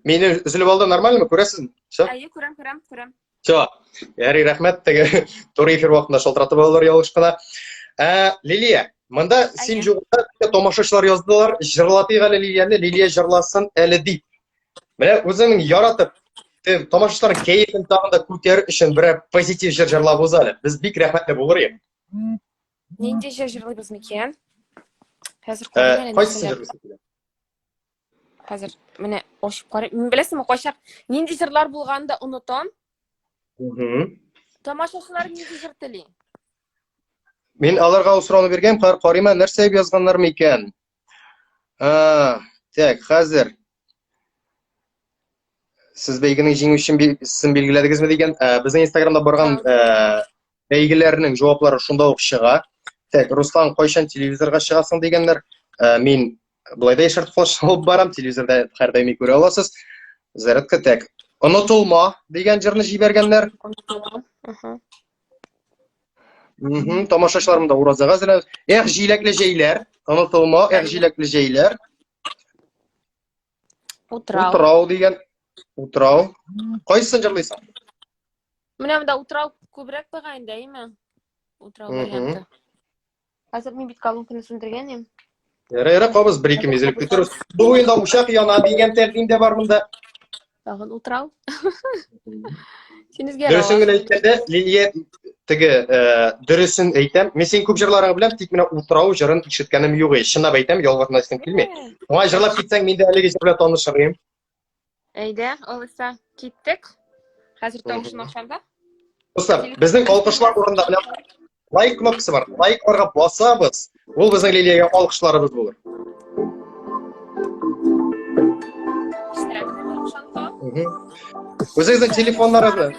Мине üzülеп алды, нормальмы? Күрәсезме? Всё. Әйе, күрәм. Всё. Ярый, рәхмәт. Теге туры эфир вакытында шалтыратып алалар ялгыш кына. Лилия, монда син жугында тамашачылар яздылар, җырлатыйк әле Лилияне, Лилия җырласын әле дип. Менә үзең яратып, тамашачыларның кәефен тагын да күтәрер өчен бер позитив җыр җырлап уз әле. Без бик рәхмәтле булыр идек. Нинди җыр җырлыйбыз микән? Хәзер Кайсы җырлыйсың? Хәзер менә ачып карыйм. Мин беләсезме, кайчак нинди җырлар булганда онытам. Тамашачылар нинди җыр тели? Мин аларга усрауны биргән, карыйма нәрсә дип язганнар микән? Так, хәзер сез бәйгенең җиңүчесен билгеләдегезме дигән, безнең Инстаграмда барган бәйгеләрнең җаваплары шунда ук чыга. Так, Руслан, кайчан телевизорга чыгасың дигәннәр. Мин булай да ишарт флеш алып барам, телевизорда һәрдаими күрә аласыз. Зарядка, так. Онытылма дигән җырны җибәргәннәр. Тамашачыларым да уразага әзерләнә. Эх, җиләкле җәйләр, онытылма, эх, җиләкле җәйләр. Утрау дигән. Утрау. Кайсын җырлыйсың? Менә монда утрау күбрәк тагайындаймы? Утрау варианты. Хәзер мин бит колонканы сүндергәнем. Ярый, кабыз бер-ике мизелеп көтөрүз. Бу уенда учак яна дигән тәкъдим дә бар монда. Тагын утрау. Синезгә Дөресен генә әйткәндә, Лилия теге дөресен әйтәм. Мин син күп җырларың белән, тик менә утрау җырын ишеткәнем юк. Чынлап әйтәм, ялгыртмасын килми. Аңа җырлап китсәң, мин дә әлеге җыр белән танышырмын. Әйдә, алыса киттек. Хәзер тавышын акчанда. Дуслар, безнең алкышлар урында белән лайк кнопкасы бар. Лайкларга басабыз. Ул безнең Лилиягә алкышларыбыз булыр. Үзегезнең телефоннарыгыз.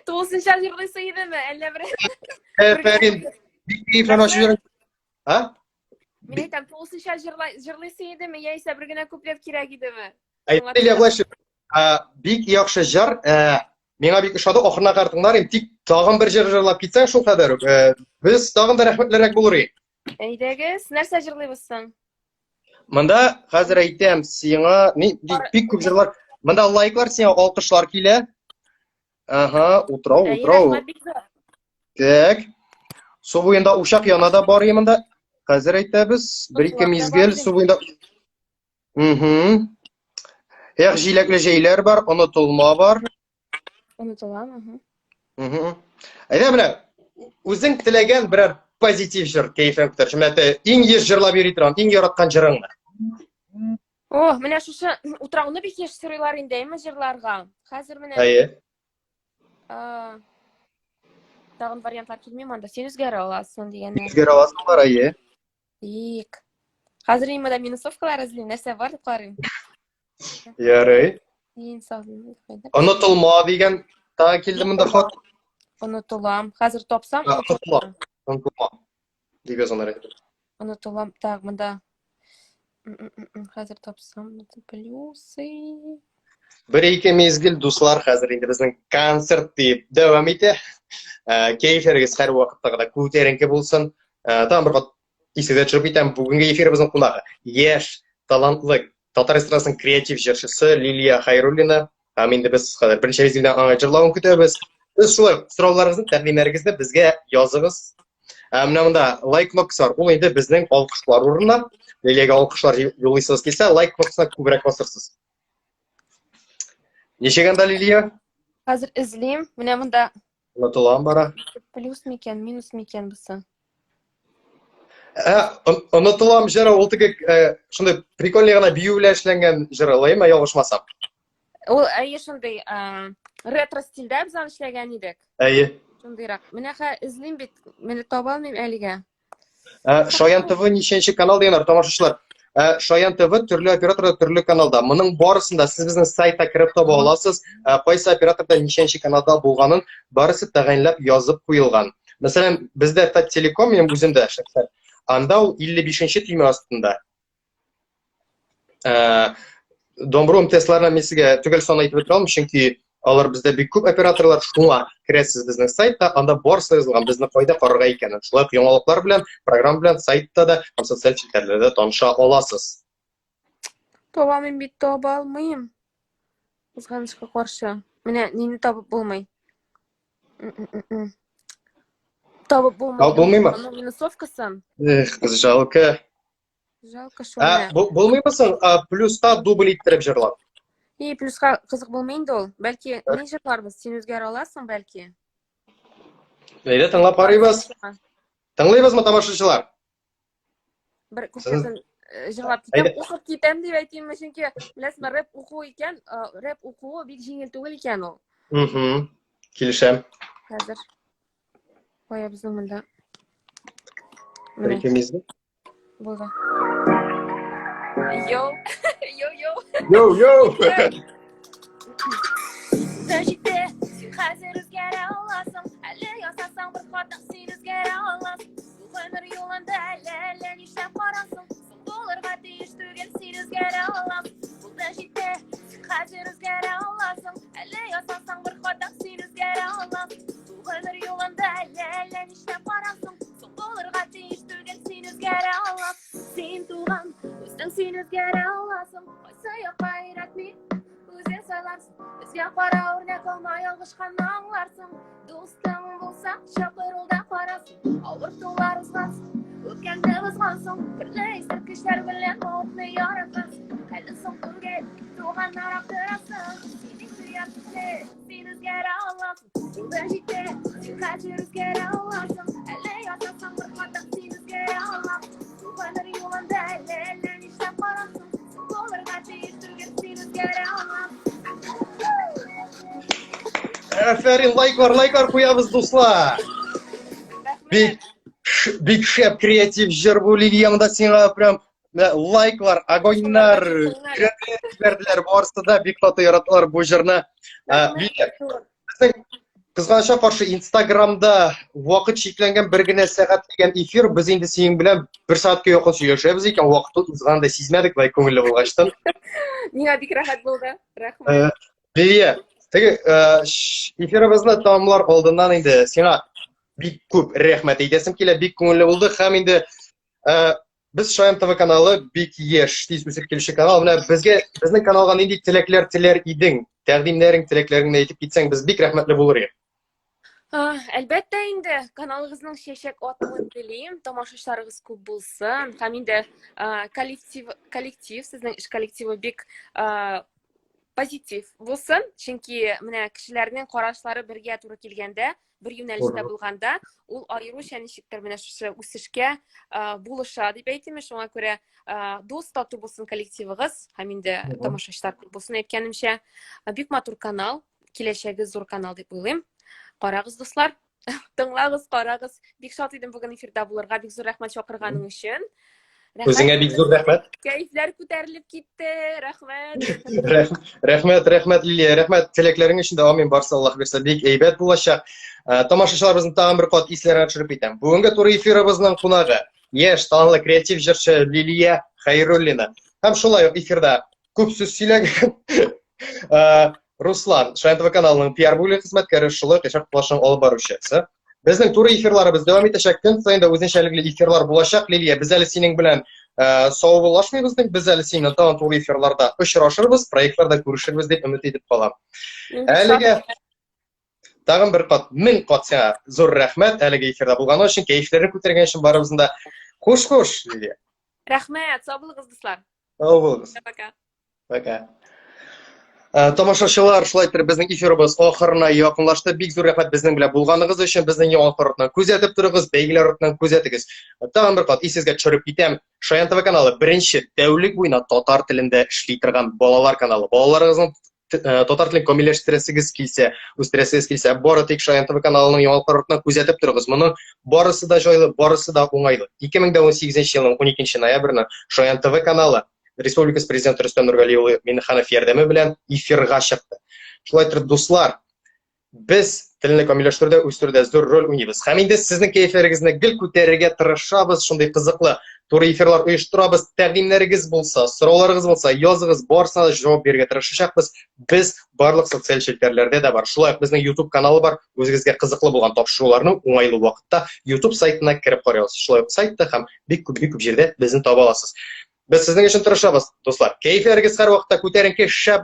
To'g'risincha җырлыйсы идеме? Әллә бер Әфәрин, бик кайфлан ачып йөрәң. Мин әйтәм, тоғызынча җырлыйсы идеме, яисә бер генә куплет кирәк идеме? Әйтелә булачак. Бик яхшы җыр, миңа бик ошады, ахырына картыңнар, тик тагын бер җыр җырлап китсәң шул кадәр үк. Без тагын да рәхмәтлерәк булыр идек. Әйдәгез, нәрсә җырлыйбыз соң? Мында хәзер әйтәм сиңа, бик күп җырлар. Мында лайклар сиңа алкышлар килә. Ага, утрау, утрау. Рәхмәт бик зур. Так. Су буенда ушак яна да бар монда. Хәзер әйтәбез, бер-ике мизгел су буенда. Эх, җиләкле җәйләр бар, онытылма бар. Онытылам. Әйдә менә, үзең теләгән берәр позитив җыр, кәефең күтәрүче. Менә иң еш җырлап йөри торган, иң яраткан җырыңны. О, менә шушы утрауны бик еш сорыйлар инде, әйме җырларга. Хәзер менә Әйе. тагын вариантлар килми монда. Син үзгәрә аласың дигәннәр. Үзгәрә аласыңлар, әйе. Тик. Хәзер инде минусовкалар эзлим, нәрсә бар дип карыйм. Ярый. Син сагын. Онытылма дигән та килде монда хат. Онытылам. Хәзер тапсам, Онытылма. Дип язганнар. онытылам. Так, монда. Хәзер тапсам, плюсы. Бер-ике мезгил дуслар, хәзер инде безнең концерт дип дәвам итә. Кәефләрегез һәр вакытта күтәренке булсын. Тагын бер кат исегә төшереп итәм, бүгенге эфирыбызның кунагы яшь, талантлы Татар эстрадасының креатив җырчысы Лилия Хайруллина. Һәм инде без хәзер беренче мезгилдә аңа җырлавын көтәбез. Сез шулай сорауларыгызны, тәкъдимнәрегезне безгә языгыз. Менә монда лайк кнопкасы бар. Ул инде безнең алкышлар урынына. Лилиягә алкышлар юллыйсыз килсә, лайк кнопкасына күбрәк басырсыз. Ничегәндә Лилия? Хәзер эзлим. Менә монда Онытылам бара. плюс микән, минус микән бусы? Онытылам җыры ул теге шундый прикольный гына бию белән эшләнгән җыры, лайма ялгышмасам. Ул әйе шундый ретро стильдә без аны эшләгән идек. Әйе. Шундыйрак. Менә эзлим бит, менә таба алмыйм әлегә. Шаян ТВ ничәнче канал дигәннәр, тамашачылар. Шаян ТВ төрле операторда, төрле каналда. Моның барысында сез безнең сайтта кирип таба аласыз. Кайсы операторда ничәнче каналда булганын барысы тәгаенләп язып куелган. Мәсәлән, бездә Таттелеком, минем үземдә шәхсән, анда ул 55-нче төймә астында. Домбру МТСларына мен сезгә түгел сан әйтеп бетерә алмыйм, чөнки алар бездә бик күп операторлар, шуңа керәсез безнең сайтта, анда барысы язылган, безне кайда карарга икәнен. Шулай яңалыклар белән, программа белән сайтта да, һәм социаль челтәрләрдә таныша аласыз. Таба алмыйм бит, таба алмыйм. Кызганычка каршы. Менә нине табып булмый. Табып булмый. Табып булмыймы? Минусовкасын. Эх, кыз жалко. Жалко шуны. Булмыймы соң плюста дубль иттереп җырлап? Плюска кызык булмый инде ул. Бәлки ни җырларбыз, син үзгәрә аласың бәлки. Әйдә, тыңлап карыйбыз. Тыңлыйбызмы, тамашачылар? Бер күптән җырлап китәм, укып китәм дип әйтимме, чөнки беләсезме, рэп уку икән, рэп укуы бик җиңел түгел икән ул. Килешәм. Хәзер. Кая безнең монда? Икемизне. Булды. Йоу. Йоу. Дәҗитә, син хәзер үзгәрә аласың, әле ясасаң бер хата син үзгәрә аласың. Бу гомер юлында әллә нишләп карасың, соң булырга тиеш түгел син үзгәрә аласың. Бу дәҗитә, син хәзер үзгәрә аласың, әле ясасаң бер хата син үзгәрә аласың. Бу гомер юлында әллә нишләп карасың, соң булырга тиеш түгел син үзгәрә аласың. Син туган, үзең син үзгәрә аласың, кайсы якка өйрәтми үзең сайларсың. Безгә кара үрнәк алма, ялгышканны аңларсың. Дустың булса, чакырылда карасың. Авыртулар узгансың, үткәнне бозгансың. Төрле искичләр белән утны яраткансың. Әле соң түгел, туганнар аптырасың. Синең сөякле, син үзгәрә аласың. Ул да җитә, син хәзер үзгәрә аласың. Әле ясасаң бер хата син үзгәрә аласың. Туганнар юлында әллә нишләп карасың. Булырга тиеш түгел син үзгәрә аласың. Афәрин, лайклар куябыз, дуслар. Бик шәп креатив җыр бу, Лилиямда сиңа прям лайклар, огоньнар җибәрделәр, барысы да бик каты яраталар бу җырны. Лилия, безнең кызганычка каршы Инстаграмда вакыт чикләнгән бер генә сәгать дигән эфир, без инде синең белән 1 сәгатькә якын сөйләшәбез икән, вакыт узган да сизмәдек, лай күңелле булгачтан. Миңа бик рәхәт булды. Рәхмәт. Лилия, теге эфирыбызны тамамлар алдыннан инде сиңа бик күп рәхмәт әйтәсем килә, бик күңелле булды һәм инде Biz Шаян ТВ каналы бик еш, тиз үсеп килүче канал. Менә безнең каналга нинди теләкләр теләр идең? Тәкъдимнәрең, теләкләреңне әйтеп китсәң, без бик рәхмәтле булыр идек. Әлбәттә инде каналыгызның чәчәк атуын телим, тамашачыларыгыз күп булсын. Һәм инде коллектив, сезнең эш коллективы бик позитив булсын. Чөнки менә кешеләрнең карашлары бергә туры килгәндә, бер юнәлештә булганда, ул аеруча ничектер менә шушы үсешкә булыша дип әйтим. Шуңа күрә дус тату булсын коллективыгыз, һәм инде тамашачылар күп булсын. Әйткәнемчә, бик матур канал, киләчәге зур канал дип уйлыйм. Карагыз, дуслар, тыңлагыз, карагыз. Бик шат идем бүген эфирда булырга, бик зур рәхмәт чакырганың өчен. Үзеңә бик зур рәхмәт. Кәйфләр күтәрелеп китте. Рәхмәт. Рәхмәт Лилия, рәхмәт теләкләрең өчен дә амин барса Аллаһ бирсә бик әйбәт булачак. Тамашачыларыбызны тагын бер кат исләренә төшереп әйтәм. Бүгенге туры эфирыбызның кунагы яшь, талантлы креатив җырчы Лилия Хәйруллина. Һәм шулай ук эфирда күп сүз сөйләгән Руслан, Шаян ТВ каналының пиар бүлеге хезмәткәре, шулай ук плашын алып баручысы. Безнең туры эфирларыбыз дәвам итәчәк, көн саен да үзенчәлекле эфирлар булачак. Лилия, без әле синең белән саубуллашмыйбыз, без әле синең тагын туры эфирларда очрашырбыз, проектларда күрешербез дип өмет итеп калам. Әлегә тагын бер кат, 1000 кат сиңа зур рәхмәт әлеге эфирда булган өчен, кәйфләрен күтәргән өчен барыбызны да хуш, Лилия. Рәхмәт, сау булыгыз, дуслар. Сау булыгыз. Пока. Пока. Тамашачылар, шулай итеп безнең эфирыбыз ахырына якынлашты. Бик зур рәхмәт безнең белән булганыгыз өчен. Безнең яңалыкларны күзәтеп торыгыз, бәйгеләр артыннан күзәтегез. Тагын бер кат исегезгә төшереп китәм. Шаян ТВ каналы беренче тәүлек буена татар телендә эшли торган балалар каналы. Балаларыгызны татар телен камилләштерәсегез килсә, үстерәсегез килсә, бары тик Шаян ТВ каналының яңалыклары артыннан күзәтеп торыгыз. Моның барысы да җайлы, барысы да уңайлы. 2018 елның 12 ноябрьне Шаян ТВ каналы Республикасы президенты Рөстәм Нургали улы Миннеханов ярдәме белән эфирга чыкты. Шулай итеп, дуслар, без телне камилләштерүдә, үстерүдә зур роль уйныйбыз. Һәм инде сезнең кәйфләрегезне гел күтәрергә тырышабыз, шундый кызыклы туры эфирлар оештырабыз. Тәкъдимнәрегез булса, сорауларыгыз булса, языгыз, барысына да җавап бирергә тырышачакбыз. Без барлык социаль челтәрләрдә дә бар. Шулай ук безнең YouTube каналы бар. Үзегезгә кызыклы булган тапшыруларны уңайлы вакытта YouTube сайтына кирип карыгыз. Шулай ук сайтта һәм бик күп җирдә безне таба аласыз. Без сезнең өчен тырышабыз, дуслар. Кәйфләрегез һәр вакытта күтәренке, шәп